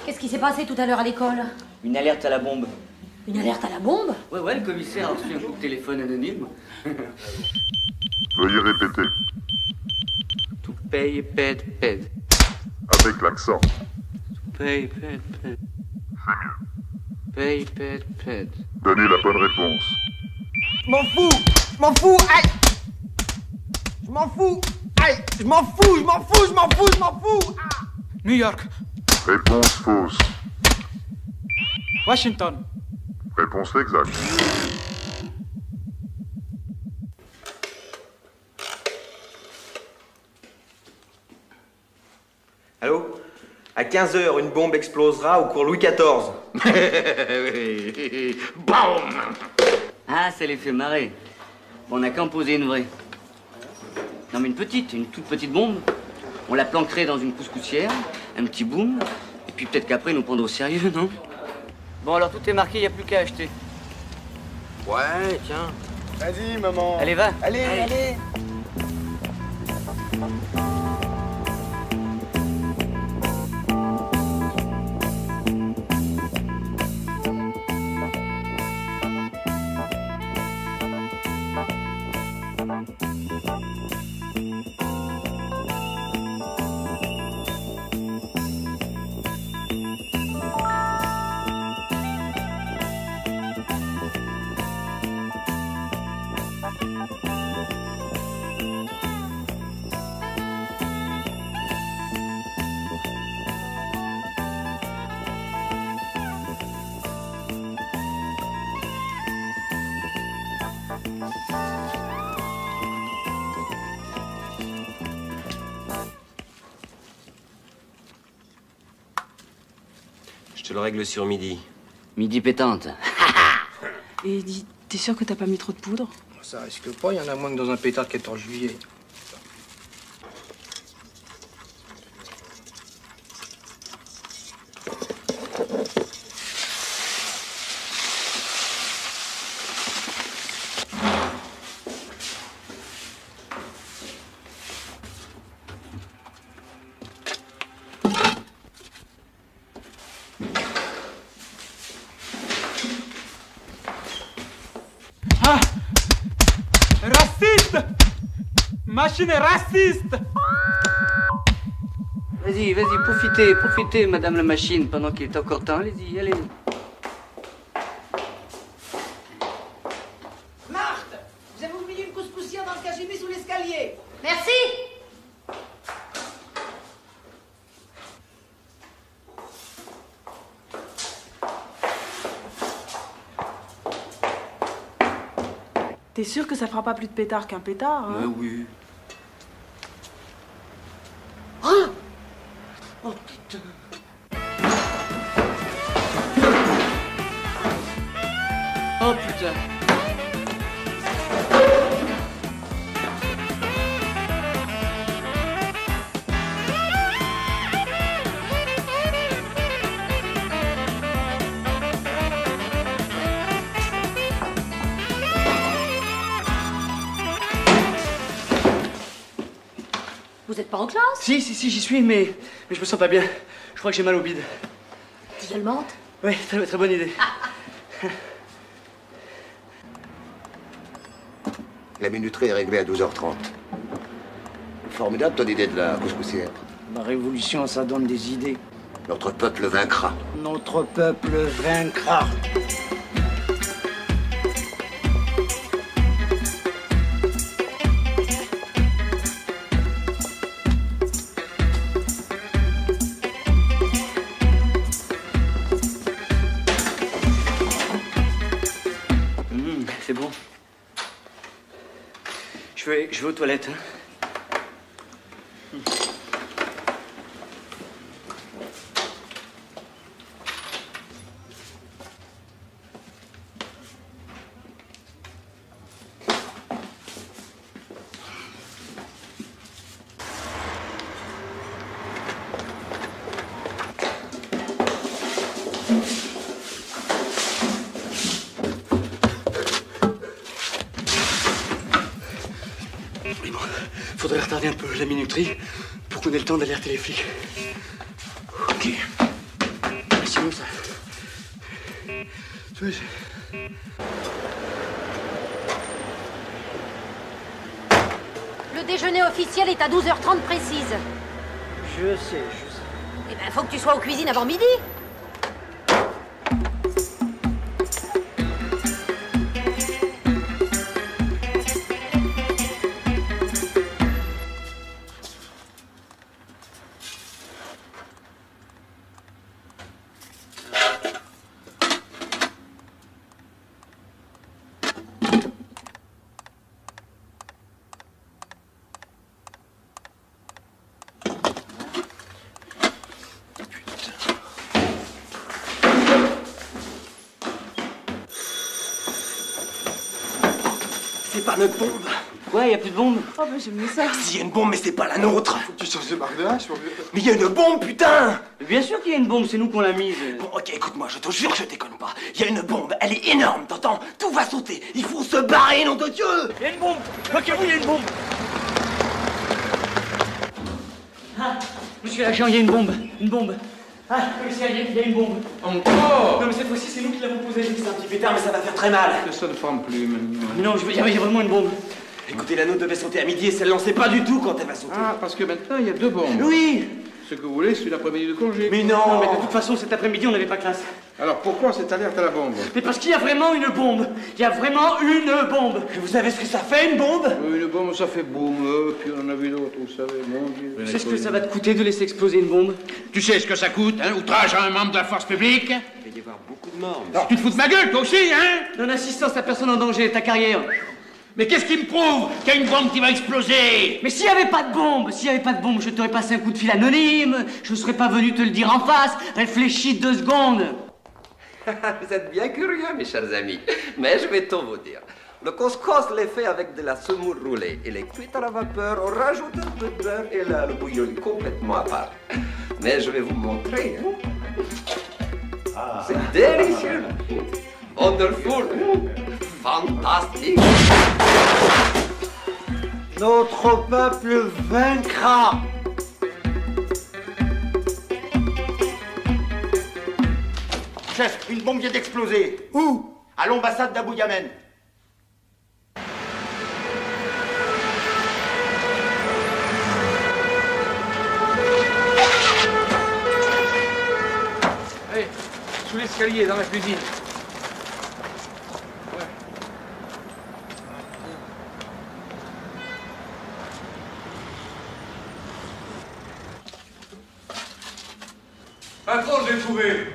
Qu'est-ce qui s'est passé tout à l'heure à l'école? Une alerte à la bombe. Une alerte à la bombe? Ouais, le commissaire a reçu un coup de téléphone anonyme. Veuillez répéter. Tout paye, pète. Avec l'accent. Paye, pète. C'est mieux. Paye, pète. Donnez la bonne réponse. Je m'en fous, aïe. Je m'en fous, aïe. Je m'en fous. New York. Réponse fausse. Washington. Réponse exacte. Allô? À 15h, une bombe explosera au cours Louis XIV. Boum! Ah, c'est l'effet marée. Bon, on n'a qu'à en poser une vraie. Non, mais une toute petite bombe. On la planquerait dans une couscoussière, un petit boom, et puis peut-être qu'après, ils nous prendront au sérieux, non? Bon, alors tout est marqué, il n'y a plus qu'à acheter. Ouais, tiens. Vas-y, maman. Allez, va. Allez. Je te le règle sur midi. Midi pétante. Et dis, t'es sûr que t'as pas mis trop de poudre? Ça risque pas, il y en a moins que dans un pétard de 14 juillet. Ah! Raciste! Machine raciste! Vas-y, profitez, madame la machine, pendant qu'il est encore temps. Allez-y, allez. Marthe, vous avez oublié une couscoussière dans le cas j'ai mis sous l'escalier. Merci! T'es sûr que ça fera pas plus de pétard qu'un pétard, hein? Oui. Oh putain. Oh putain. Vous êtes pas en classe? Si, j'y suis, mais je me sens pas bien. Je crois que j'ai mal au bide. Dialmante? Oui, très bonne idée. La minuterie est réglée à 12h30. Formidable ton idée de la couscoussière. La révolution, ça donne des idées. Notre peuple vaincra. Notre peuple vaincra. C'est bon. Je vais aux toilettes. Hein. Faudrait retarder un peu la minuterie pour qu'on ait le temps d'alerter les flics. Ok. Sinon ça... Le déjeuner officiel est à 12h30 précise. Je sais. Eh ben, faut que tu sois aux cuisines avant midi. C'est pas notre bombe. Ouais, y a plus de bombe. Oh, bah j'aime ça. S'il y a une bombe, mais c'est pas la nôtre. Faut que tu changes de marque de hache. Mais il y a une bombe, putain. Bien sûr qu'il y a une bombe, c'est nous qu'on l'a mise. Bon, ok, écoute-moi, je te jure que je déconne pas. Il y a une bombe, elle est énorme, t'entends? Tout va sauter. Il faut se barrer, nom de Dieu. Il y a une bombe. Ok, oui, il y a une bombe. Ah, monsieur l'agent, il y a une bombe. Une bombe. Ah, commissaire, il y a une bombe. Encore? Non, mais cette fois-ci, c'est nous qui l'avons posée. C'est un petit pétard, mais ça va faire très mal. Ça ne forme plus maintenant. Mais non, il y a vraiment une bombe. Écoutez, la nôtre devait sauter à midi et celle-là, on sait pas du tout quand elle va sauter. Ah, parce que maintenant, il y a 2 bombes. Oui. Ce que vous voulez, c'est l'après-midi de congé. Mais non, mais de toute façon, cet après-midi, on n'avait pas classe. Alors pourquoi cette alerte à la bombe? Mais parce qu'il y a vraiment une bombe. Il y a vraiment une bombe. Vous savez ce que ça fait, une bombe? Une bombe, ça fait boum, puis on en a vu d'autres, vous savez, mon Dieu. Tu sais ce que ça va te coûter de laisser exploser une bombe? Tu sais ce que ça coûte, hein? Outrage à un membre de la force publique? Il va y avoir beaucoup de morts. Alors tu te fous de ma gueule, toi aussi, hein? Non-assistance à personne en danger, ta carrière. Mais qu'est-ce qui me prouve qu'il y a une bombe qui va exploser? Mais s'il n'y avait pas de bombe, je t'aurais passé un coup de fil anonyme, je ne serais pas venu te le dire en face. Réfléchis 2 secondes. Vous êtes bien curieux, mes chers amis. Mais je vais tout vous dire. Le couscous l'est fait avec de la semoule roulée. Il est cuit à la vapeur, on rajoute un peu de beurre et là, le bouillon est complètement à part. Mais je vais vous montrer. Hein. C'est délicieux. Wonderful. Fantastique. Notre peuple vaincra. Chef, une bombe vient d'exploser. Où? À l'ambassade d'Abou Yamen. Allez, sous l'escalier, dans la cuisine. Patron, j'ai trouvé.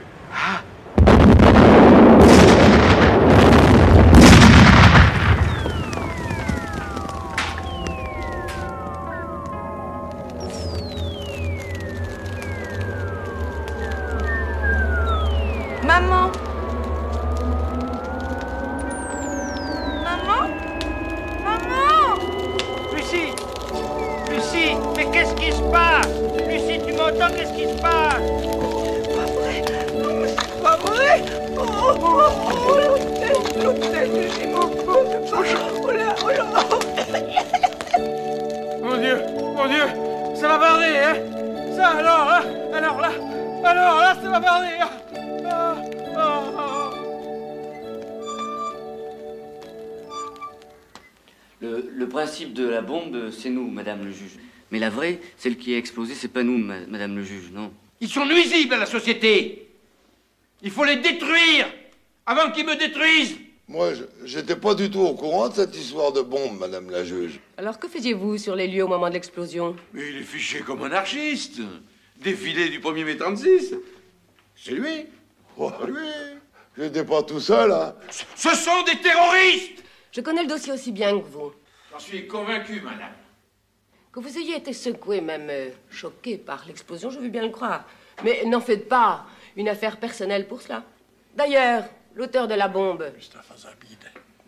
Maman. Maman. Maman. Lucie. Lucie, mais qu'est-ce qui se passe? Lucie, tu m'entends? Qu'est-ce qui se passe? Pas vrai. Oh, l'hôtel, j'ai mon pauvre. Oh là. Mon Dieu, ça va barder, hein? Ça, alors là, ça va barder. Le principe de la bombe, c'est nous, madame le juge. Mais la vraie, celle qui est explosée, c'est pas nous, madame le juge, non. Ils sont nuisibles à la société. Il faut les détruire avant qu'ils me détruisent. Moi, j'étais pas du tout au courant de cette histoire de bombe, madame la juge. Alors que faisiez-vous sur les lieux au moment de l'explosion? Mais il est fiché comme anarchiste. Défilé du 1er mai 36. C'est lui. Oh, lui. J'étais pas tout seul, hein. Ce sont des terroristes. Je connais le dossier aussi bien que vous. J'en suis convaincu, madame. Que vous ayez été secoué, même choqué par l'explosion, je veux bien le croire. Mais n'en faites pas une affaire personnelle pour cela. D'ailleurs, l'auteur de la bombe,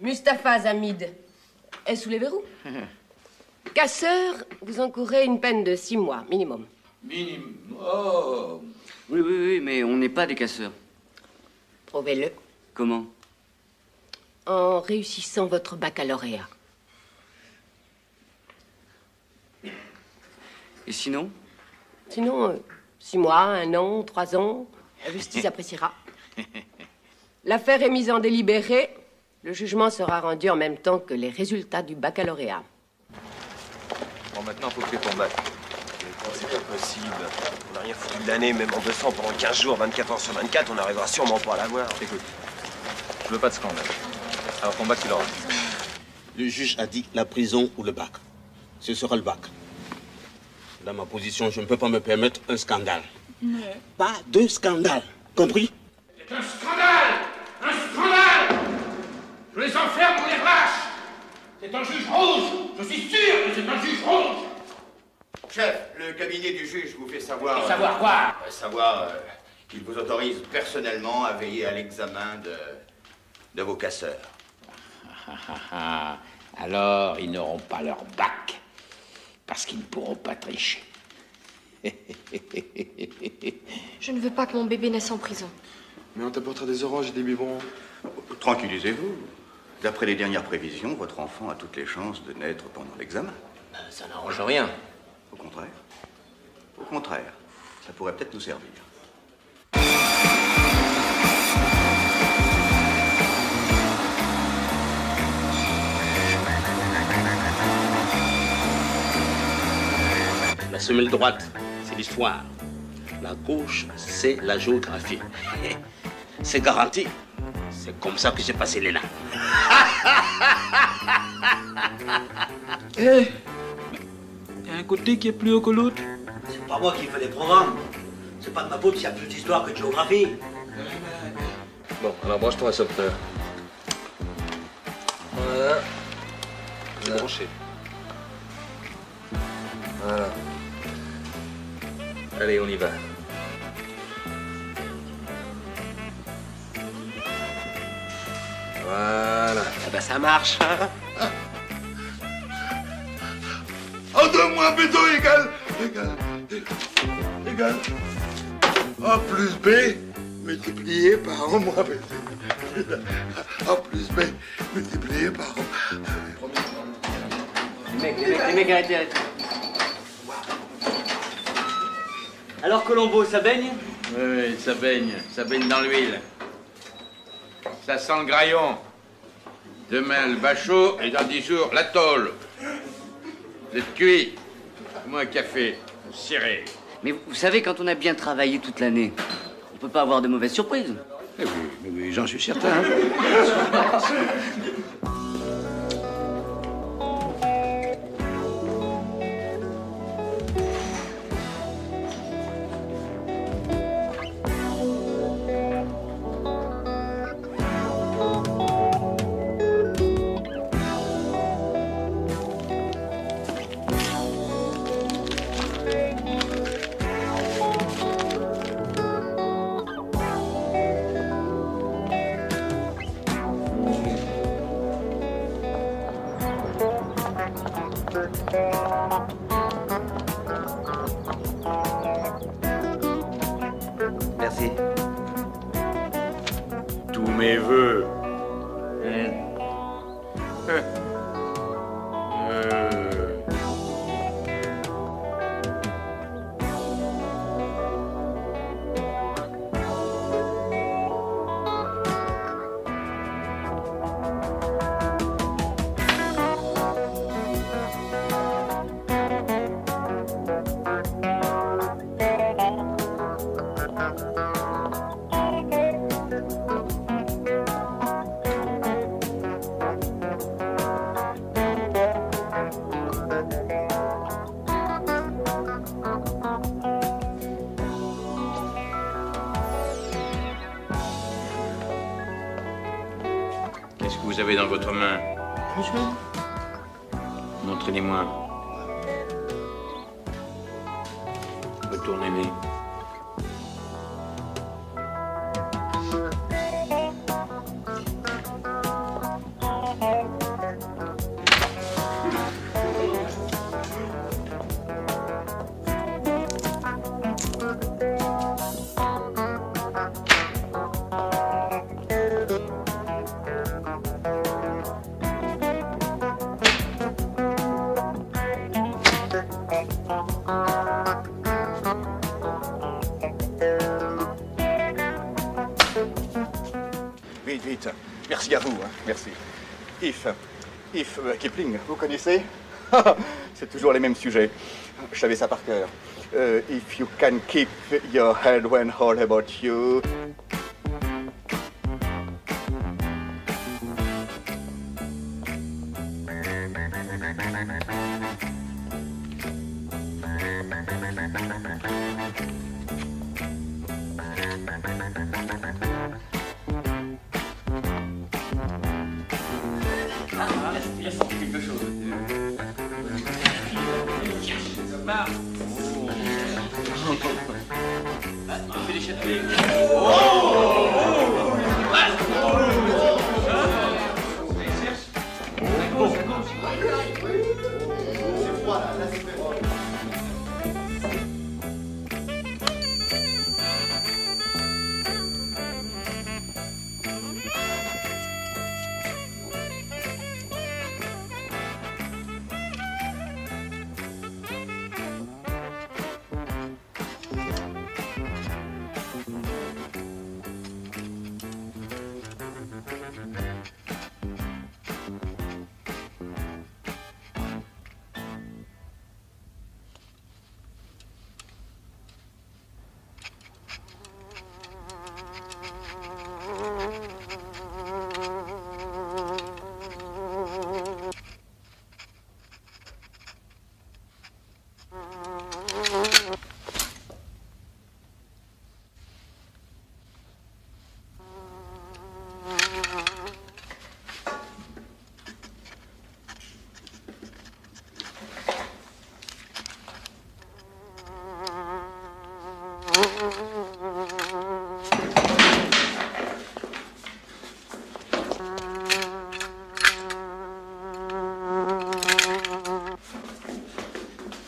Mustapha Zamid, est sous les verrous. Casseur, vous encourez une peine de 6 mois, minimum. Minimum. Oh. Oui, mais on n'est pas des casseurs. Prouvez-le. Comment? En réussissant votre baccalauréat. Et sinon? Sinon, 6 mois, 1 an, 3 ans, la justice appréciera. L'affaire est mise en délibéré. Le jugement sera rendu en même temps que les résultats du baccalauréat. Bon, maintenant, faut que tu aies ton bac. C'est pas possible. On n'a rien foutu de l'année, même en bossant pendant 15 jours, 24 heures sur 24, on n'arrivera sûrement pas à l'avoir. Écoute, je veux pas de scandale. Alors ton bac, tu l'auras. Le juge a dit la prison ou le bac. Ce sera le bac. Dans ma position, je ne peux pas me permettre un scandale. Mais... Pas de scandale. Compris? C'est un scandale! Un scandale! Je les enferme, on les relâche! C'est un juge rouge! Je suis sûr que c'est un juge rouge! Chef, le cabinet du juge vous fait savoir... Fait savoir quoi? Savoir qu'il vous autorise personnellement à veiller à l'examen de vos casseurs. Alors, ils n'auront pas leur bac. Parce qu'ils ne pourront pas tricher. Je ne veux pas que mon bébé naisse en prison. Mais on t'apportera des oranges et des biberons. Tranquillisez-vous. D'après les dernières prévisions, votre enfant a toutes les chances de naître pendant l'examen. Ça n'arrange rien. Au contraire. Au contraire. Ça pourrait peut-être nous servir. La semelle droite, c'est l'histoire. La gauche, c'est la géographie. C'est garanti. C'est comme ça que j'ai passé l'ENA. Eh, il y a un côté qui est plus haut que l'autre. C'est pas moi qui fais les programmes. C'est pas de ma faute s'il y a plus d'histoire que de géographie. Bon, alors branche-toi un sauveteur. Voilà. C'est branché. Voilà. Allez, on y va. Voilà. Ah bah ça marche. En 2 moins B2 égale A plus B multiplié par A moins B. A plus B multiplié par A. Les mecs, arrêtez. Alors, Colombo, ça baigne? Oui, ça baigne dans l'huile. Ça sent le graillon. Demain, le bachot, et dans 10 jours, la tôle. Vous êtes cuit. Moi, un café, serré. Mais vous savez, quand on a bien travaillé toute l'année, on peut pas avoir de mauvaises surprises. Eh oui, j'en suis certain. Merci. Tous mes voeux. vous avez dans votre main? Montrez-les-moi. Retournez-les. Vite. Merci à vous, hein. Merci. If Kipling, vous connaissez? C'est toujours les mêmes sujets. Je savais ça par cœur. If you can keep your head when all about you.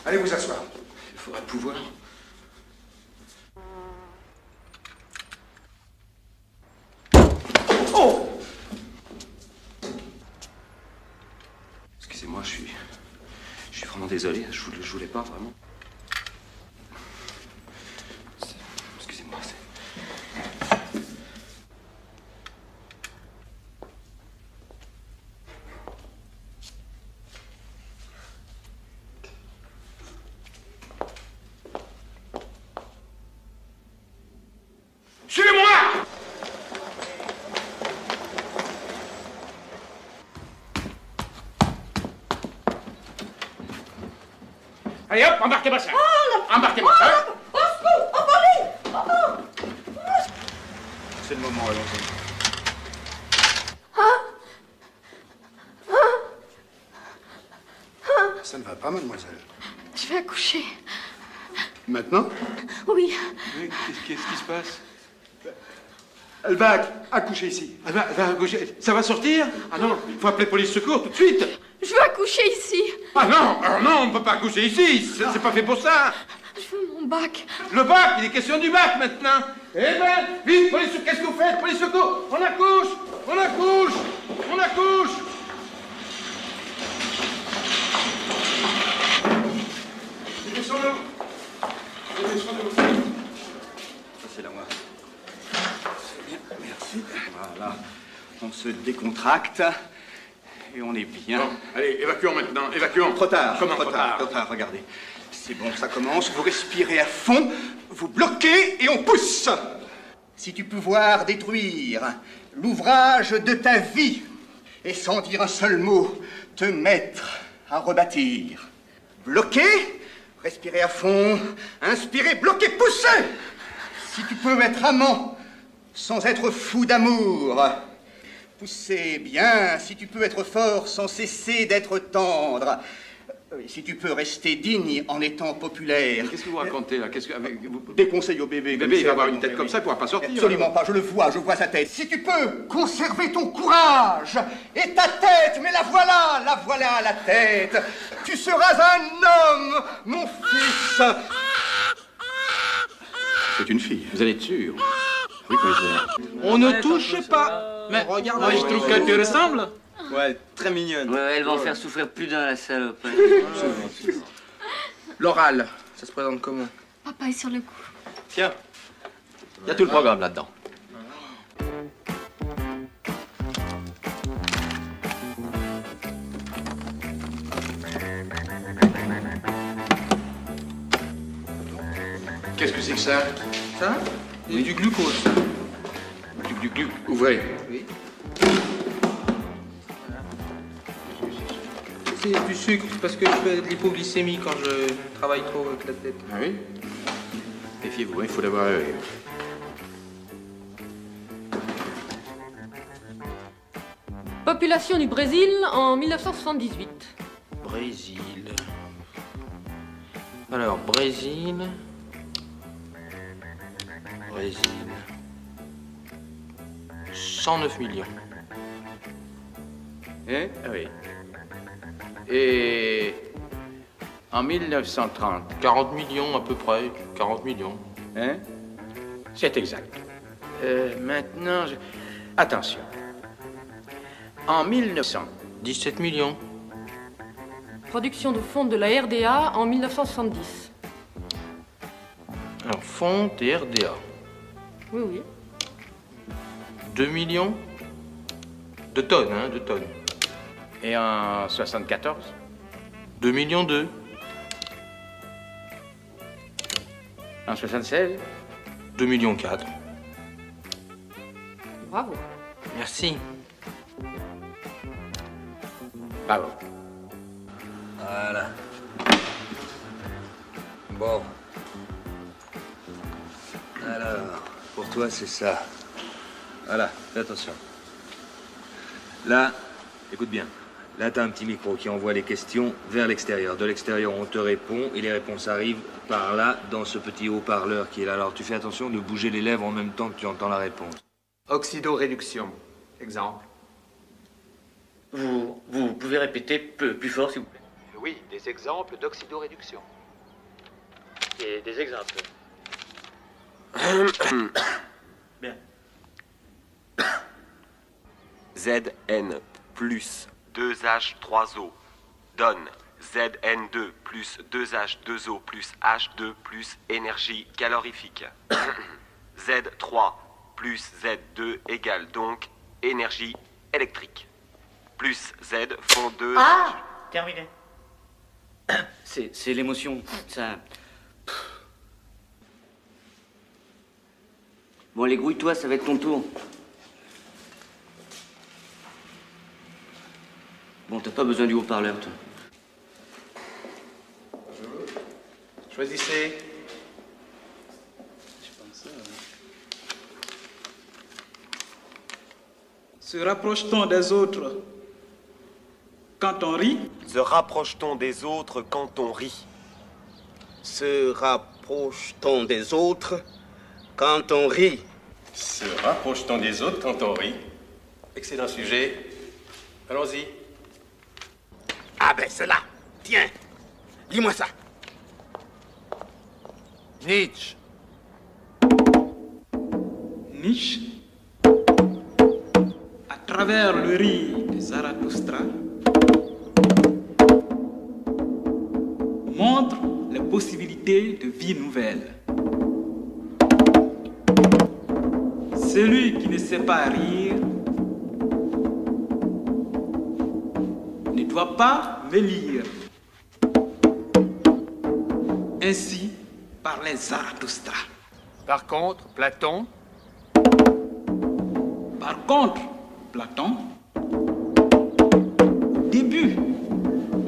Allez vous asseoir. Il faudra pouvoir. Oh! Excusez-moi, je suis vraiment désolé. Je voulais pas, vraiment. Excusez-moi, Suivez-moi! Allez hop, embarquez-moi ça. Embarquez-moi ça. C'est le moment, allons-y. Ça ne va pas, mademoiselle. Je vais accoucher. Maintenant? Oui. Qu'est-ce qui se passe? Elle va accoucher ici. Elle va accoucher. Ça va sortir? Ah non, il faut appeler police secours tout de suite. Je veux accoucher ici. Ah non, on ne peut pas accoucher ici. C'est pas fait pour ça. Je veux mon bac. Le bac, il est question du bac maintenant. Eh ben, vite, police secours, qu'est-ce que vous faites? Police secours, on accouche. Dépêchons-nous. Ça, c'est la moi. C'est bien, merci. Voilà. On se décontracte et on est bien. Bon, allez, évacuons maintenant, évacuons. Trop tard. Comment trop tard, regardez. C'est bon, ça commence. Vous respirez à fond, vous bloquez et on pousse. Si tu peux voir détruire l'ouvrage de ta vie et sans dire un seul mot, te mettre à rebâtir. Bloquer, respirez à fond, inspirez, bloquez, poussez. Si tu peux être amant sans être fou d'amour, Poussez bien, si tu peux être fort sans cesser d'être tendre. Si tu peux rester digne en étant populaire. Qu'est-ce que vous racontez là? Des conseils au bébé. Le bébé, il va avoir une tête comme ça, il ne pourra pas sortir. Absolument pas, je le vois, je vois sa tête. Si tu peux conserver ton courage et ta tête, mais la voilà la tête. Tu seras un homme, mon fils. C'est une fille. Vous en êtes sûr? Oui, commissaire. On ne touche pas. Mais regarde, moi je trouve qu'elle te ressemble. Ouais, très mignonne. Ouais, elle va en faire souffrir plus d'un, la salope. L'oral, ça se présente comment? Papa est sur le coup. Tiens, il y a tout le programme là-dedans. Qu'est-ce que c'est que ça? Ça? C'est du glucose. Du glucose. Ouvrez. Oui. C'est du sucre, parce que je fais de l'hypoglycémie quand je travaille trop avec la tête. Ah oui? Méfiez-vous, il faut l'avoir à l'œil. Population du Brésil en 1978. Brésil. Alors, Brésil. 109 millions. Hein? Ah oui. Et en 1930, 40 millions à peu près. 40 millions. hein? C'est exact. Maintenant, attention. En 1900, 17 millions. Production de fonds de la RDA en 1970. Alors, fonds et RDA. Oui, oui. 2 millions de tonnes, hein, de tonnes. Et en 74? 2 millions 2. En 76? 2 millions 4. Bravo. Merci. Bravo. Voilà. Bon. Alors, pour toi, c'est ça. Voilà, fais attention. Là, écoute bien. Là, t'as un petit micro qui envoie les questions vers l'extérieur. De l'extérieur, on te répond et les réponses arrivent par là, dans ce petit haut-parleur qui est là. Alors, tu fais attention de bouger les lèvres en même temps que tu entends la réponse. Oxydoréduction. Exemple. Vous pouvez répéter plus fort, s'il vous plaît? Oui, des exemples d'oxydoréduction. Et des exemples. Bien. Zn plus 2H3O donne Zn2 plus 2H2O plus H2 plus énergie calorifique. Z3 plus Z2 égale donc énergie électrique. Plus Z font 2... Ah! Terminé. C'est l'émotion, ça... Bon, allez, grouille-toi, ça va être ton tour. Bon, t'as pas besoin du haut-parleur, toi. Choisissez. Se rapproche-t-on des autres quand on rit? Se rapproche-t-on des autres quand on rit? Se rapproche-t-on des autres quand on rit? Se rapproche-t-on des autres quand on rit? Excellent sujet. Allons-y. Ah ben, cela. Tiens, lis-moi ça. Nietzsche. Nietzsche, à travers le rire de Zarathustra, montre les possibilités de vie nouvelle. Celui qui ne sait pas rire ne doit pas me lire. Ainsi parlait Zarathustra. Par contre, Platon. Par contre, Platon, au début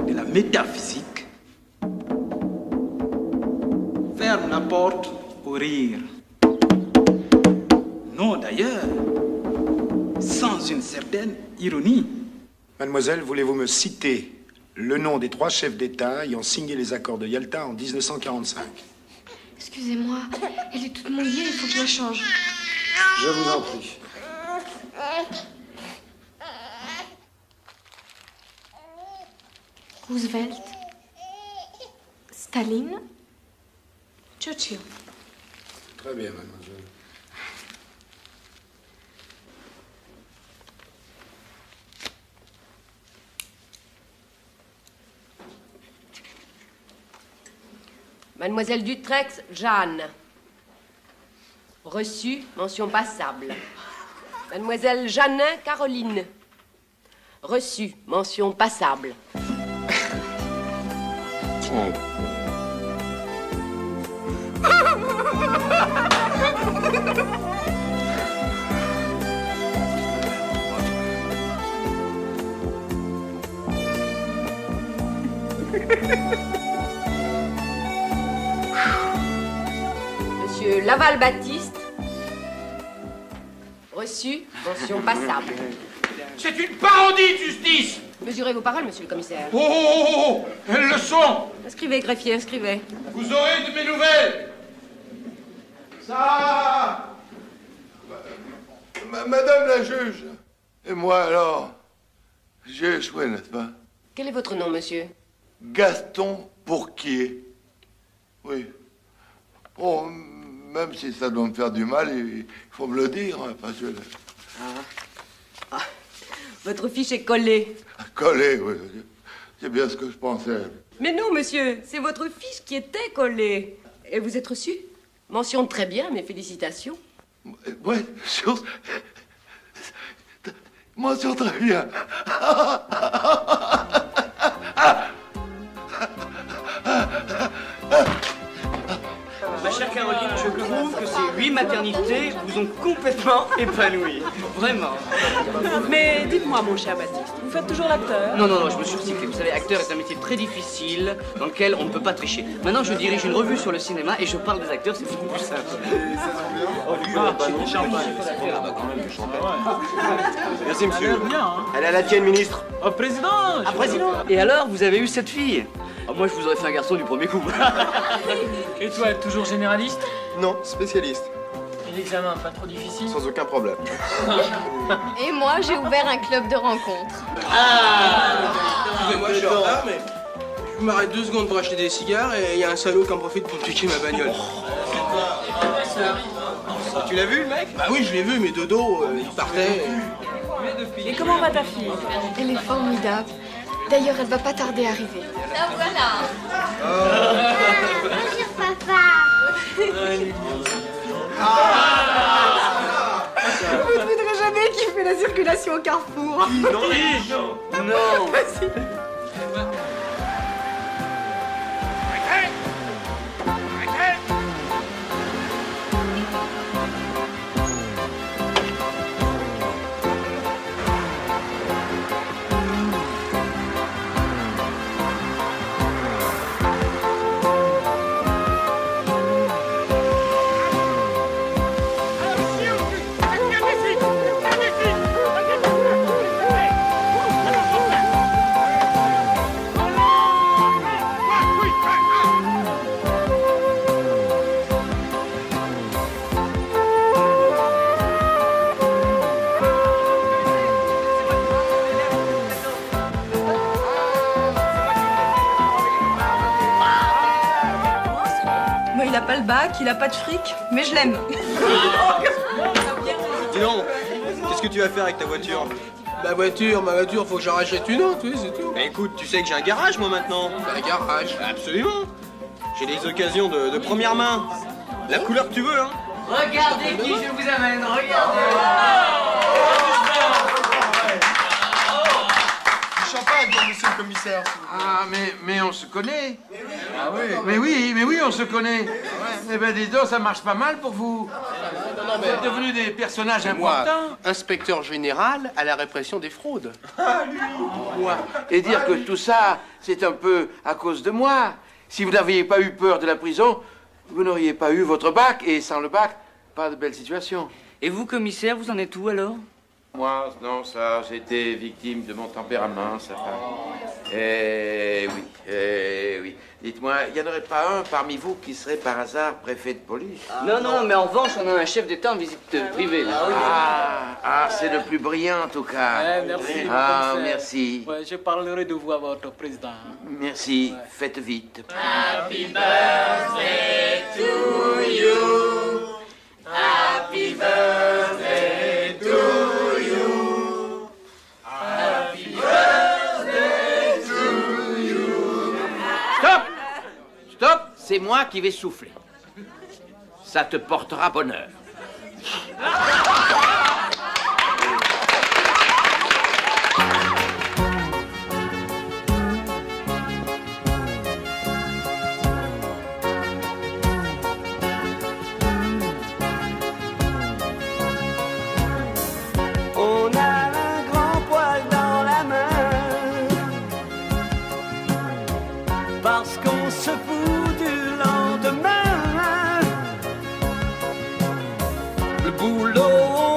de la métaphysique, ferme la porte au rire. Non d'ailleurs, sans une certaine ironie. Mademoiselle, voulez-vous me citer le nom des 3 chefs d'État ayant signé les accords de Yalta en 1945? Excusez-moi, elle est toute mouillée, il faut que je la change. Je vous en prie. Roosevelt, Staline, Churchill. Très bien, mademoiselle. Mademoiselle Dutrex, Jeanne. Reçu, mention passable. Mademoiselle Jeannin, Caroline. Reçu, mention passable. Monsieur Laval-Baptiste. Reçu, mention passable. C'est une parodie de justice! Mesurez vos paroles, monsieur le commissaire. Oh, oh, oh, oh, elles le sont! Inscrivez, greffier, inscrivez. Vous aurez de mes nouvelles! Ça! Madame la juge, et moi alors? J'ai échoué, n'est-ce pas? Quel est votre nom, monsieur? Gaston Pourquier. Oui. Oh, même si ça doit me faire du mal, il faut me le dire, hein, parce que... Votre fiche est collée. Collé, oui. C'est bien ce que je pensais. Mais non, monsieur, c'est votre fiche qui était collée. Et vous êtes reçu? Mention très bien, mes félicitations. Ouais, mention très bien. Ma chère Caroline, je trouve que ces 8 maternités vous ont complètement épanouie. Vraiment. Mais dites-moi, mon cher Baptiste, vous faites toujours l'acteur? Non, non, non, je me suis recyclé. Vous savez, acteur est un métier très difficile dans lequel on ne peut pas tricher. Maintenant, je dirige une revue sur le cinéma et je parle des acteurs, c'est beaucoup plus simple. Merci, monsieur. Bien, Elle est à la tienne, ministre. Oh, président! Ah, président! Et alors, vous avez eu cette fille? Oh, moi, je vous aurais fait un garçon du premier coup. Et toi, toujours généraliste? Non, spécialiste. Et l'examen, pas trop difficile? Sans aucun problème. Et moi, j'ai ouvert un club de rencontres. Excusez-moi, je suis en retard, mais je m'arrête 2 secondes pour acheter des cigares et il y a un salaud qui en profite pour me piquer ma bagnole. Tu l'as vu, le mec? Bah oui, je l'ai vu, mais de dos, il partait. Et comment va ta fille? Elle est formidable. D'ailleurs, elle va pas tarder à arriver. La voilà. Bonjour, papa. Vous ne voudrez jamais qu'il fait la circulation au carrefour. Non. Non. Moi, il a pas le bac, il a pas de fric, mais je l'aime. Dis donc, qu'est-ce que tu vas faire avec ta voiture? Ma voiture, faut que j'en rachète une autre, oui, c'est tout. Bah écoute, tu sais que j'ai un garage, moi, maintenant. Un garage? Absolument. J'ai des occasions de première main. La couleur que tu veux, hein. Regardez qui je vous amène, regardez. Du champagne pour monsieur le commissaire. Ah, mais on se connaît. Ah oui. Mais oui, on se connaît. Eh ben, dis donc, ça marche pas mal pour vous. Vous êtes devenus des personnages importants. Inspecteur général à la répression des fraudes. Moi. Et dire que tout ça, c'est un peu à cause de moi. Si vous n'aviez pas eu peur de la prison, vous n'auriez pas eu votre bac. Et sans le bac, pas de belle situation. Et vous, commissaire, vous en êtes où alors? Moi, non, ça, j'étais victime de mon tempérament, ça. Eh oui. Dites-moi, il n'y en aurait pas un parmi vous qui serait par hasard préfet de police? Non, mais en revanche, on a un chef d'État en visite privée, là. C'est le plus brillant, en tout cas. Merci. Merci. Ouais, je parlerai de vous à votre président. Merci. Faites vite. Happy birthday to you. Happy birthday to you. Happy birthday to you. Stop, c'est moi qui vais souffler. Ça te portera bonheur. On a un grand poil dans la main parce qu'on se fout du lendemain. Le boulot